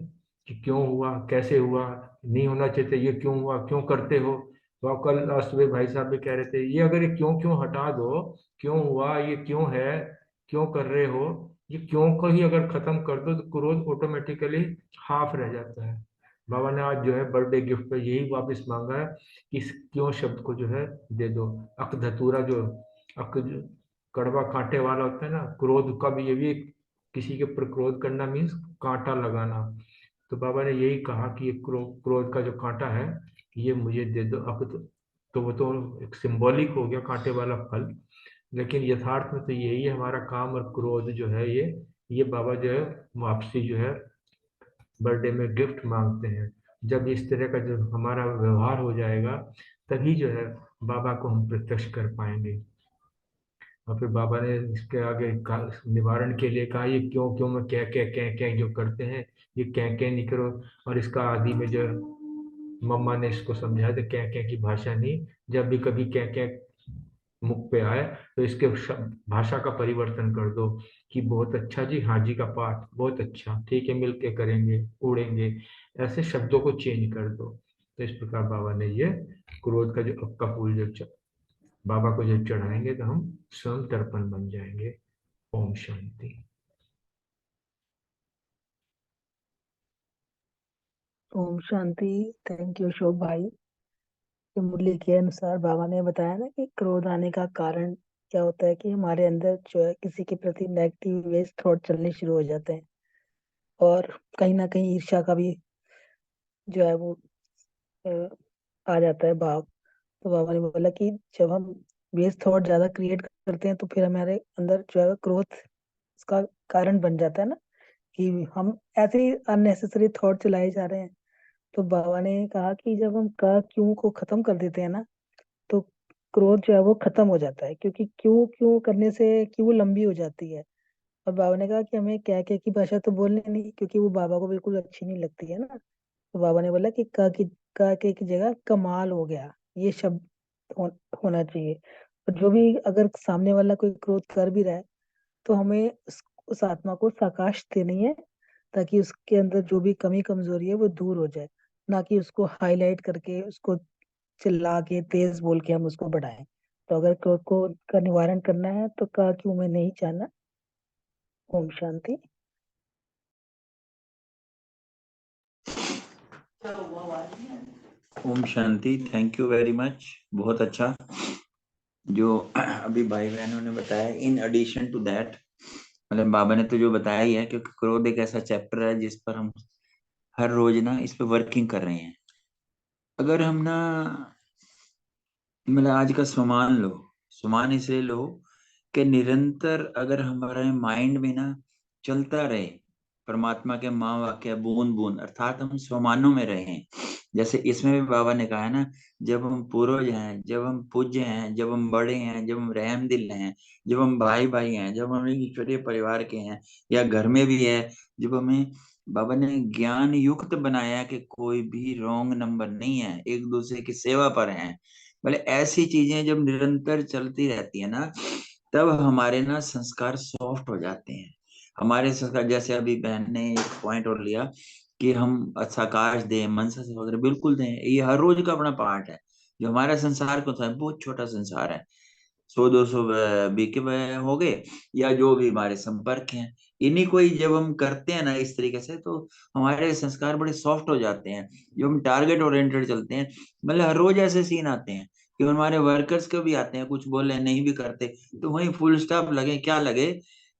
कि क्यों हुआ, कैसे हुआ, नहीं होना चाहिए था, ये क्यों हुआ, क्यों करते हो। तो आप कल सुबह भाई साहब भी कह रहे थे, ये अगर ये क्यों क्यों हटा दो, क्यों हुआ, ये क्यों है, क्यों कर रहे हो, ये क्यों को ही अगर खत्म कर दो, तो क्रोध ऑटोमेटिकली हाफ रह जाता है। बाबा ने आज जो है बर्थडे गिफ्ट पे यही वापस मांगा है कि इस क्यों शब्द को जो है दे दो। अक धतूरा जो अक कड़वा कांटे वाला होता है ना, क्रोध का भी, ये भी किसी के ऊपर क्रोध करना मीन्स कांटा लगाना। तो बाबा ने यही कहा कि ये क्रोध का जो कांटा है ये मुझे दे दो। अब तो वो तो एक सिंबॉलिक हो गया कांटे वाला फल, लेकिन यथार्थ में तो यही है हमारा काम। और क्रोध जो है ये बाबा जो है वापसी जो है बर्थडे में गिफ्ट मांगते हैं। जब इस तरह का जो हमारा व्यवहार हो जाएगा तभी जो है बाबा को हम प्रत्यक्ष कर पाएंगे। और फिर बाबा ने इसके आगे निवारण के लिए कहा, ये क्यों क्यों में क्या जो करते हैं, ये क्या नहीं करो। और इसका आदि में जो मम्मा ने इसको समझाया था, क्या की भाषा नहीं, जब भी कभी क्या मुख पे आए तो इसके भाषा का परिवर्तन कर दो कि बहुत अच्छा जी, हाँ जी का पाठ बहुत अच्छा, ठीक है मिलके करेंगे, उड़ेंगे, ऐसे शब्दों को चेंज कर दो। तो इस प्रकार बाबा ने ये क्रोध का जो अक्का फूल जो बाबा को जब चढ़ाएंगे तो हम स्वयं दर्पण बन जाएंगे। ओम शांति। ओम शांति। थैंक यू अशोक भाई। तो मुरली के अनुसार बाबा ने बताया ना कि क्रोध आने का कारण क्या होता है कि हमारे अंदर जो है किसी के प्रति नेगेटिव वेस्ट थॉट चलने शुरू हो जाते हैं, और कहीं ना कहीं ईर्ष्या का भी जो है वो अ, आ जाता है भाव। तो बाबा ने बोला कि जब हम वेस्ट थॉट ज्यादा क्रिएट करते हैं तो फिर हमारे अंदर जो है क्रोध इसका कारण बन जाता है ना, कि हम ऐसे ही अननेसेसरी थॉट चलाए जा रहे हैं। तो बाबा ने कहा कि जब हम का क्यों को खत्म कर देते हैं ना, तो क्रोध जो है वो खत्म हो जाता है, क्योंकि क्यों क्यों करने से क्यों लंबी हो जाती है। और बाबा ने कहा कि हमें क्या की भाषा तो बोलनी नहीं, क्योंकि वो बाबा को बिल्कुल अच्छी नहीं लगती है ना। तो बाबा ने बोला कि का के की जगह कमाल हो गया, ये शब्द हो, होना चाहिए। और जो भी अगर सामने वाला कोई क्रोध कर भी रहा है तो हमें उस आत्मा को साकाश देनी है, ताकि उसके अंदर जो भी कमी कमजोरी है वो दूर हो जाए, ना कि उसको हाईलाइट करके उसको चिल्ला के तेज बोल के हम उसको बढ़ाएं। तो अगर क्रोध को का निवारण करना है तो का क्यों में नहीं जाना। ओम शांति। ओम शांति। Thank you very much. बहुत अच्छा जो अभी भाई बहनों ने बताया। इन एडिशन टू दैट, मतलब बाबा ने तो जो बताया ही है, क्योंकि क्रोध एक ऐसा चैप्टर है जिस पर हम हर रोज ना इस पे वर्किंग कर रहे हैं। अगर हम ना, मतलब आज का स्वमान लो, स्वमान इसलिए लो कि निरंतर अगर हमारे माइंड में ना चलता रहे परमात्मा के माँ वाक्य बूंद बूंद, अर्थात हम स्वमानों में रहे हैं। जैसे इसमें भी बाबा ने कहा है ना, जब हम पूर्वज हैं, जब हम पूज्य हैं, जब हम बड़े हैं, जब हम रहम दिल हैं, जब हम भाई भाई हैं, जब हम ईश्वरीय परिवार के हैं, या घर में भी है, जब हमें बाबा ने ज्ञान युक्त बनाया कि कोई भी रॉन्ग नंबर नहीं है, एक दूसरे की सेवा पर है, मतलब ऐसी चीजें जब निरंतर चलती रहती है ना, तब हमारे ना संस्कार सॉफ्ट हो जाते हैं। हमारे संस्कार, जैसे अभी बहन ने एक पॉइंट और लिया कि हम साकाश दें, मनसा से वगैरह, बिल्कुल दें। ये हर रोज का अपना पार्ट है। जो हमारा संसार को है बहुत छोटा संसार है, 100-200 बीके हो गए, या जो भी हमारे संपर्क हैं, इन्हीं को ही जब हम करते हैं ना इस तरीके से, तो हमारे संस्कार बड़े सॉफ्ट हो जाते हैं। जो हम टारगेट ओरिएंटेड चलते हैं, मतलब हर रोज ऐसे सीन आते हैं कि हमारे वर्कर्स के भी आते हैं, कुछ बोले नहीं भी करते तो वहीं फुल स्टॉप लगे, क्या लगे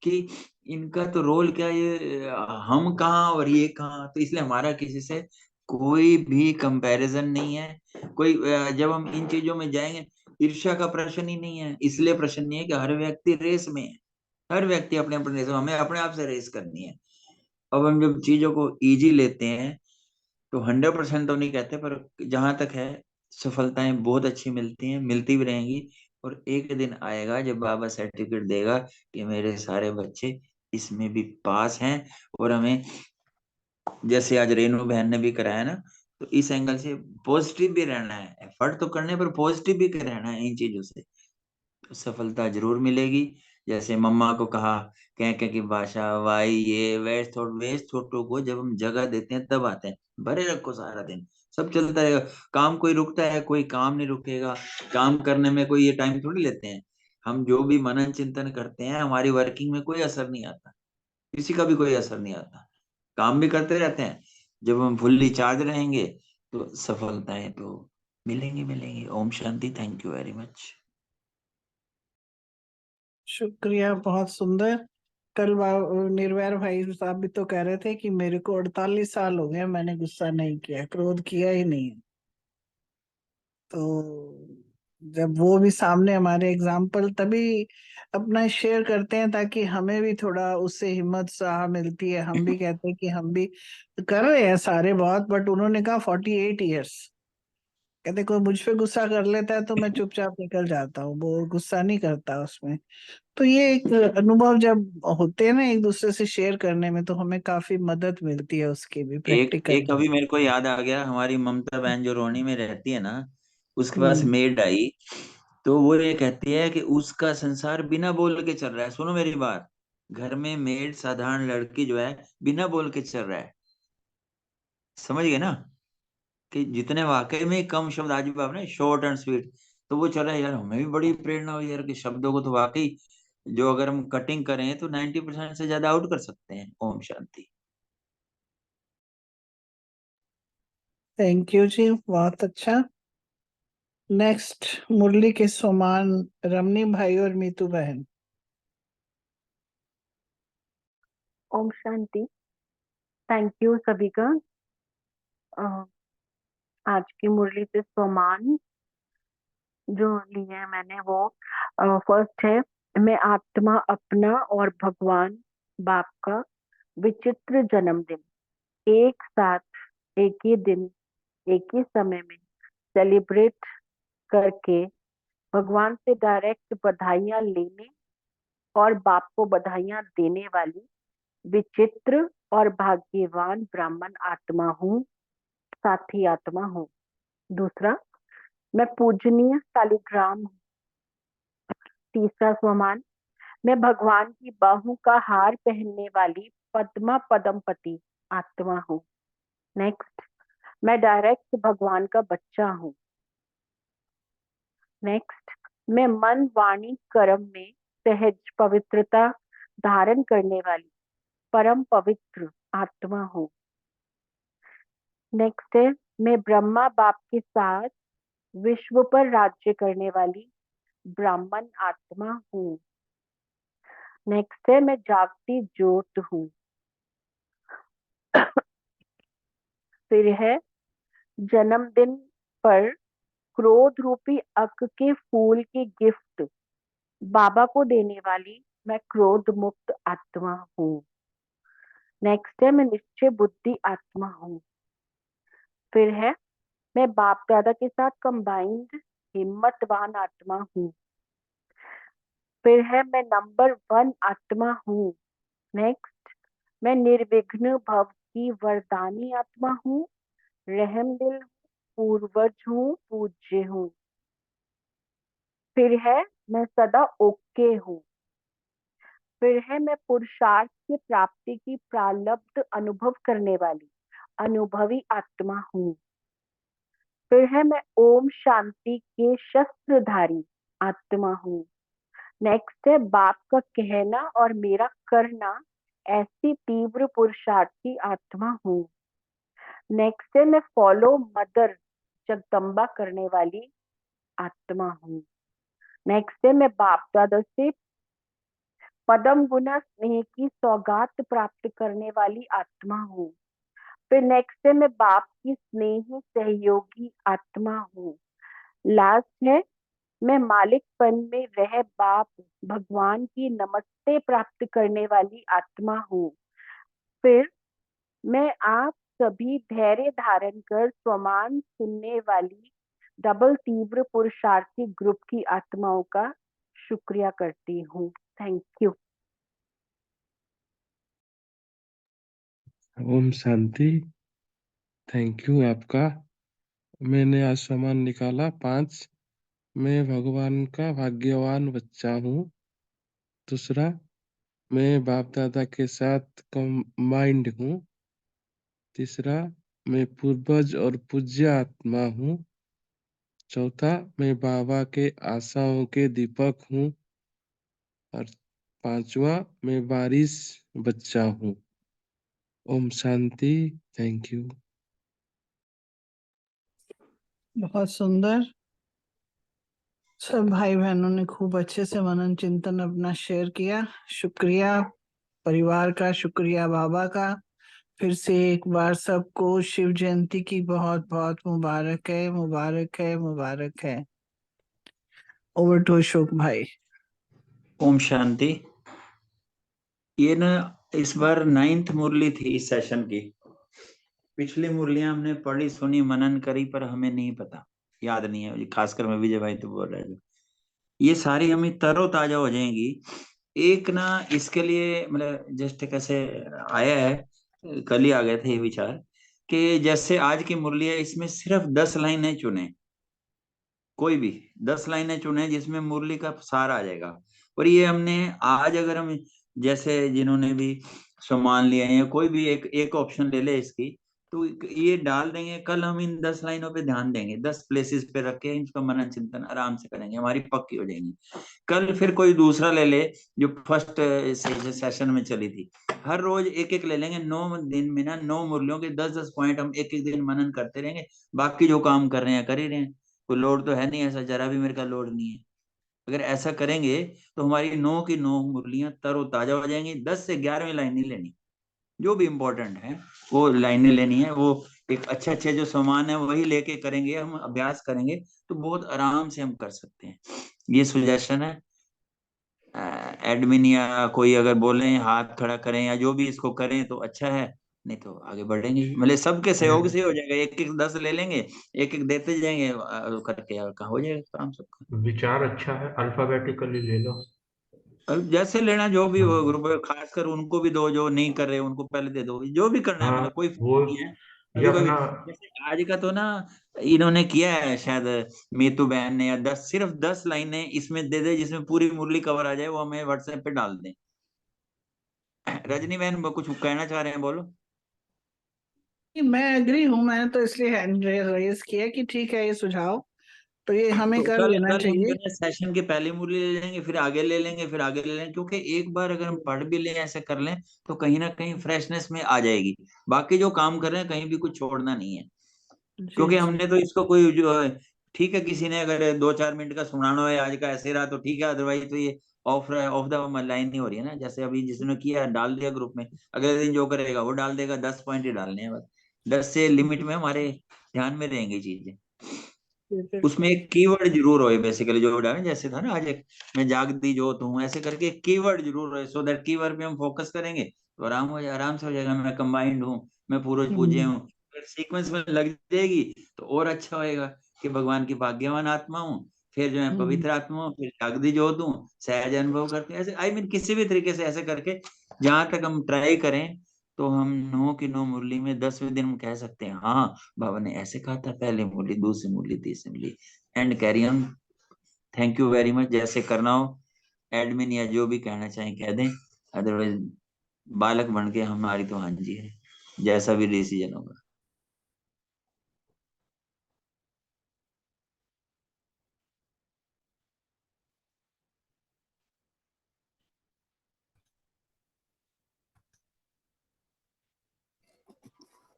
कि इनका तो रोल क्या, ये हम कहाँ और ये कहाँ। तो इसलिए हमारा किसी से कोई भी कंपैरिजन नहीं है। कोई जब हम इन चीजों में जाएंगे, ईर्ष्या का प्रश्न ही नहीं है। इसलिए प्रश्न नहीं है कि हर व्यक्ति रेस में है, हर व्यक्ति अपने अपने रेस में, हमें अपने आप से रेस करनी है। अब हम जब चीजों को इजी लेते हैं तो 100% तो नहीं कहते, पर जहां तक है सफलताएं बहुत अच्छी मिलती हैं, मिलती भी रहेंगी। और एक दिन आएगा जब बाबा सर्टिफिकेट देगा कि मेरे सारे बच्चे इसमें भी पास हैं। और हमें, जैसे आज रेनू बहन ने भी कराया ना, तो इस एंगल से पॉजिटिव भी रहना है, एफर्ट तो करने पर पॉजिटिव भी रहना है इन चीजों से, तो सफलता जरूर मिलेगी। जैसे मम्मा को कहा कह की भाषा, वाई ये वेस्ट थोटो को जब हम जगह देते हैं तब आते हैं। भरे रखो सारा दिन, सब चलता रहेगा। काम कोई रुकता है? कोई काम नहीं रुकेगा। काम करने में कोई ये टाइम थोड़ी लेते हैं। हम जो भी मनन चिंतन करते हैं, हमारी वर्किंग में कोई असर नहीं आता, किसी का भी कोई असर नहीं आता, काम भी करते रहते हैं। जब हम फुल्ली चार्ज रहेंगे तो सफलताएं तो मिलेंगी मिलेंगी। ओम शांति। Thank you very much. शुक्रिया, बहुत सुंदर। कल निर्वैर भाई साहब भी तो कह रहे थे कि मेरे को 48 साल हो गए, मैंने गुस्सा नहीं किया, क्रोध किया ही नहीं। तो जब वो भी सामने हमारे एग्जाम्पल, तभी अपना शेयर करते हैं ताकि हमें भी थोड़ा उससे हिम्मत सा मिलती है। हम भी कहते हैं कि हम भी कर रहे हैं सारे बहुत, बट उन्होंने कहा 48 ईयर्स। कहते कोई मुझ पे गुस्सा कर लेता है तो मैं चुपचाप निकल जाता हूँ, वो गुस्सा नहीं करता उसमें। तो ये एक अनुभव जब होते हैं ना एक दूसरे से शेयर करने में, तो हमें काफी मदद मिलती है उसकी भी, एक प्रैक्टिकल। एक अभी मेरे को याद आ गया, हमारी ममता बहन जो रोहनी में रहती है ना, उसके पास हम्म। मेड आई, तो वो ये कहती है कि उसका संसार बिना बोल के चल रहा है। सुनो मेरी बात, घर में मेड साधारण लड़की जो है बिना बोल के चल रहा है। समझ गए ना, कि जितने वाकई में कम शब्द, आज भी आपने शॉर्ट एंड स्वीट, तो वो चला यार, हमें भी बड़ी प्रेरणा हुई यार कि शब्दों को तो वाकई जो अगर हम कटिंग करें तो 90% से ज्यादा आउट कर सकते हैं। ओम शांति। थैंक यू जी, बहुत अच्छा। नेक्स्ट मुरली के समान रमनी भाई और मीतू बहन। ओम शांति। थैंक यू सभी का। अ, आज की मुरली से सोमान जो ली है मैंने, वो फर्स्ट है, मैं आत्मा अपना और भगवान बाप का विचित्र जन्मदिन एक साथ, एक ही दिन, एक ही समय में सेलिब्रेट करके भगवान से डायरेक्ट बधाइयां लेने और बाप को बधाइयां देने वाली विचित्र और भाग्यवान ब्राह्मण आत्मा हूँ, साथी आत्मा हूँ। दूसरा, मैं पूजनीय शालिग्राम हूँ। तीसरा स्वमान, मैं भगवान की बाहू का हार पहनने वाली पद्मा पदमपति आत्मा हूँ। नेक्स्ट, मैं डायरेक्ट भगवान का बच्चा हूँ। नेक्स्ट, मैं मन वाणी कर्म में सहज पवित्रता धारण करने वाली परम पवित्र आत्मा हूँ। नेक्स्ट है, मैं ब्रह्मा बाप के साथ विश्व पर राज्य करने वाली ब्राह्मण आत्मा हूँ। नेक्स्ट है, मैं जागती ज्योत हूँ। फिर है, जन्मदिन पर क्रोध रूपी अक के फूल की गिफ्ट बाबा को देने वाली मैं क्रोध मुक्त आत्मा हूँ। नेक्स्ट है, मैं निश्चय बुद्धि आत्मा हूँ। फिर है, मैं बाप दादा के साथ कंबाइंड हिम्मतवान आत्मा हूँ। फिर है, मैं नंबर 1 आत्मा हूँ। नेक्स्ट, मैं निर्विघ्न भव की वरदानी आत्मा हूँ, रहमदिल हूँ, पूर्वज हूँ, पूज्य हूँ। फिर है, मैं सदा ओके हूँ। फिर है, मैं पुरुषार्थ की प्राप्ति की प्रालब्ध अनुभव करने वाली अनुभवी आत्मा हूँ। फिर है, मैं ओम शांति के शस्त्रधारी आत्मा हूँ। नेक्स्ट है, बाप का कहना और मेरा करना ऐसी तीव्र पुरुषार्थी आत्मा हूँ। नेक्स्ट है, मैं फॉलो मदर जगदम्बा करने वाली आत्मा हूँ। नेक्स्ट है, मैं बाप दादा से पदम गुना स्नेह की सौगात प्राप्त करने वाली आत्मा हूँ। फिर नेक्स्ट है, मैं बाप की स्नेही सहयोगी आत्मा हूँ। लास्ट है, मैं मालिकपन में रह बाप भगवान की नमस्ते प्राप्त करने वाली आत्मा हूँ। फिर मैं आप सभी धैर्य धारण कर स्वमान सुनने वाली डबल तीव्र पुरुषार्थी ग्रुप की आत्माओं का शुक्रिया करती हूँ। Thank you. ओम शांति। थैंक यू आपका। मैंने आज सामान निकाला 5। मैं भगवान का भाग्यवान बच्चा हूँ। दूसरा, मैं बाप दादा के साथ कंबाइंड हूँ। तीसरा, मैं पूर्वज और पूज्य आत्मा हूँ। चौथा, मैं बाबा के आशाओं के दीपक हूँ। और पांचवा, मैं बारिश बच्चा हूँ। ओम शांति। Thank you. बहुत सुंदर। सब भाई बहनों ने खूब अच्छे से मनन चिंतन अपना शेयर किया। शुक्रिया परिवार का, शुक्रिया बाबा का। फिर से एक बार सबको शिव जयंती की बहुत बहुत मुबारक है, मुबारक है, मुबारक है। ओवर टू अशोक भाई। ओम शांति। ये ना इस बार 9th मुरली थी इस सेशन की। पिछली मुरलियां हमने पढ़ी, सुनी, मनन करी, पर हमें नहीं पता, याद नहीं है। खासकर मैं विजय भाई तो बोल रहे थे, ये सारी हमें तरोताजा हो जाएंगी। एक ना इसके लिए मतलब जस्ट कैसे आया है, कल ही आ गए थे ये विचार कि जैसे आज की मुरली है, इसमें सिर्फ 10 लाइनें चुने, कोई भी 10 लाइनें चुने जिसमें मुरली का सार आ जाएगा। और ये हमने आज अगर हम जैसे जिन्होंने भी सम्मान लिया है, कोई भी एक ऑप्शन ले ले इसकी, तो ये डाल देंगे। कल हम इन 10 लाइनों पे ध्यान देंगे, 10 प्लेसेस पे रख के इनका मनन चिंतन आराम से करेंगे, हमारी पक्की हो जाएंगी। कल फिर कोई दूसरा ले ले जो फर्स्ट सेशन में चली थी। हर रोज एक एक ले लेंगे, 9 दिन में ना 9 मुरलियों के 10-10 पॉइंट हम एक एक दिन मनन करते रहेंगे। बाकी जो काम कर रहे हैं कर ही रहे हैं, कोई लोड तो है नहीं, ऐसा जरा भी मेरे का लोड नहीं है। अगर ऐसा करेंगे तो हमारी 9 की 9 मुरलियां तरोताजा हो जाएंगी। 10 से 11वीं लाइन नहीं लेनी, जो भी इम्पोर्टेंट है वो लाइनें लेनी है। वो एक अच्छे अच्छे जो सामान है वही लेके करेंगे, हम अभ्यास करेंगे तो बहुत आराम से हम कर सकते हैं। ये सुजेशन है। एडमिन या कोई अगर बोले हाथ खड़ा करें या जो भी इसको करें तो अच्छा है, नहीं तो आगे बढ़ेंगे। मतलब सबके सहयोग से हो जाएगा, एक एक 10 ले लेंगे, एक एक देते जाएंगे, करके हो जाएगा काम सबका। विचार अच्छा है, अल्फाबेटिकली ले लो। अब जैसे लेना, जो भी हाँ ग्रुप है, खासकर उनको भी दो जो नहीं कर रहे, उनको पहले दे दो, जो भी करना है, हाँ, मतलब कोई वो नहीं है। ये कभी कभी अपना जैसे आज का तो ना इन्होंने किया है शायद, मीतू बहन ने, या 10 सिर्फ 10 लाइनें इसमें दे दे जिसमें पूरी मुरली कवर आ जाए, वो हमें व्हाट्सएप पे डाल दें। रजनी बहन वो कुछ कहना चाह रहे हैं, बोलो। मैं एग्री हूँ, मैंने तो इसलिए हैंड रेज किया कि ठीक है ये सुझाव, तो ये हमें तो कर कल लेना कल हम चाहिए। जो सेशन की पहली मुरली ले लेंगे, फिर आगे ले लेंगे, फिर आगे ले लेंगे, क्योंकि एक बार अगर हम पढ़ भी लें, ऐसे कर लें तो कहीं ना कहीं फ्रेशनेस में आ जाएगी। बाकी जो काम कर रहे हैं कहीं भी कुछ छोड़ना नहीं है, जी क्योंकि जी। हमने तो इसको कोई जो है, ठीक है, किसी ने अगर 2-4 मिनट का सुनाना है आज का ऐसे रहा तो ठीक है, अदरवाइज तो ये ऑफ द लाइन नहीं हो रही है ना। जैसे अभी जिसने किया डाल दिया ग्रुप में, अगले दिन जो करेगा वो डाल देगा, 10 पॉइंट ही डालने हैं बस। 10 से लिमिट में हमारे ध्यान में रहेंगी चीजें। उसमें एक कीवर्ड जरूर होए, बेसिकली जो डाले, जैसे था ना आज एक मैं जाग दी जोत हूँ, ऐसे करके एक कीवर्ड जरूर होए, सो दैट कीवर्ड पे हम फोकस करेंगे तो आराम से हो जाएगा। मैं कंबाइंड हूँ, मैं पूर्वज पूज्य हूँ, अगर सीक्वेंस में लग जाएगी तो और अच्छा होएगा कि भगवान की भाग्यवान आत्मा हूँ, फिर जो है पवित्र आत्मा हूँ, फिर जाग दी जोत हूँ, सहज अनुभव करते हैं, ऐसे आई मीन किसी भी तरीके से ऐसे करके जहां तक हम ट्राई करें तो हम 9 की 9 मुरली में 10वें दिन हम कह सकते हैं हाँ बाबा ने ऐसे कहा था, पहली मुरली, दूसरी मुरली, तीसरी मुरली, and carry on. Thank you very much. जैसे करना हो एडमिन या जो भी कहना चाहें कह दें, अदरवाइज बालक बन के हमारी तो हाँ जी है, जैसा भी डिसीजन होगा।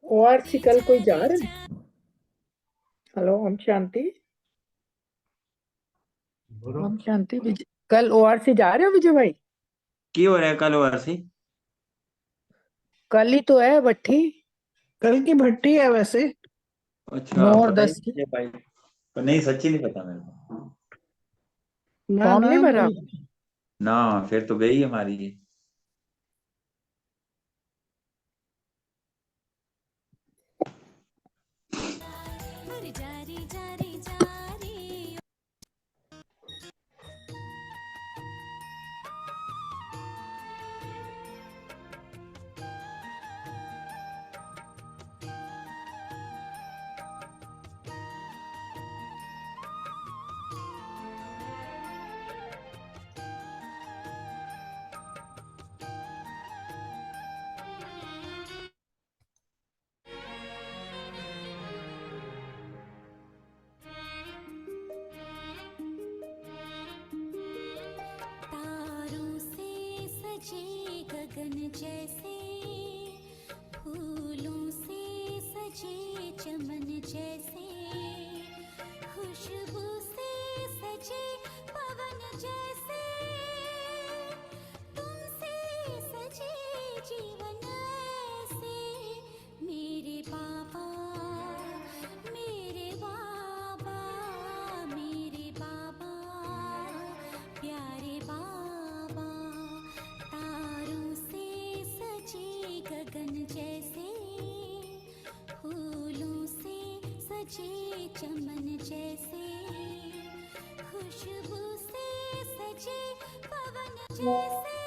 ओआरसी कल कोई जा रहा है? हेलो ओम शांति। बोलो। ओम शांति विजय, कल ओआरसी जा रहे हो विजय भाई? की हो रहा है कल वारसी? कल ही तो है भट्टी। कल की भट्टी है वैसे। अच्छा 9 और पता 10 की। नहीं भाई, पर नहीं सच्ची नहीं पता मेरे को। ना फॉर्म ना नहीं भरा? ना फिर तो गई हमारी ये। जारी जारी जारी तारों से सजे गगन जैसे, फूलों से सजे चमन जैसे, खुशबू से सजे सजे पवन जैसे, तुमसे सजे जीवन ऐसे। मेरे बाबा, मेरे बाबा, मेरे बाबा, प्यारे बाबा। तारों से सजे गगन जैसे, फूलों से सजे चमन जैसे, खुशबू से सजे पवन जैसे।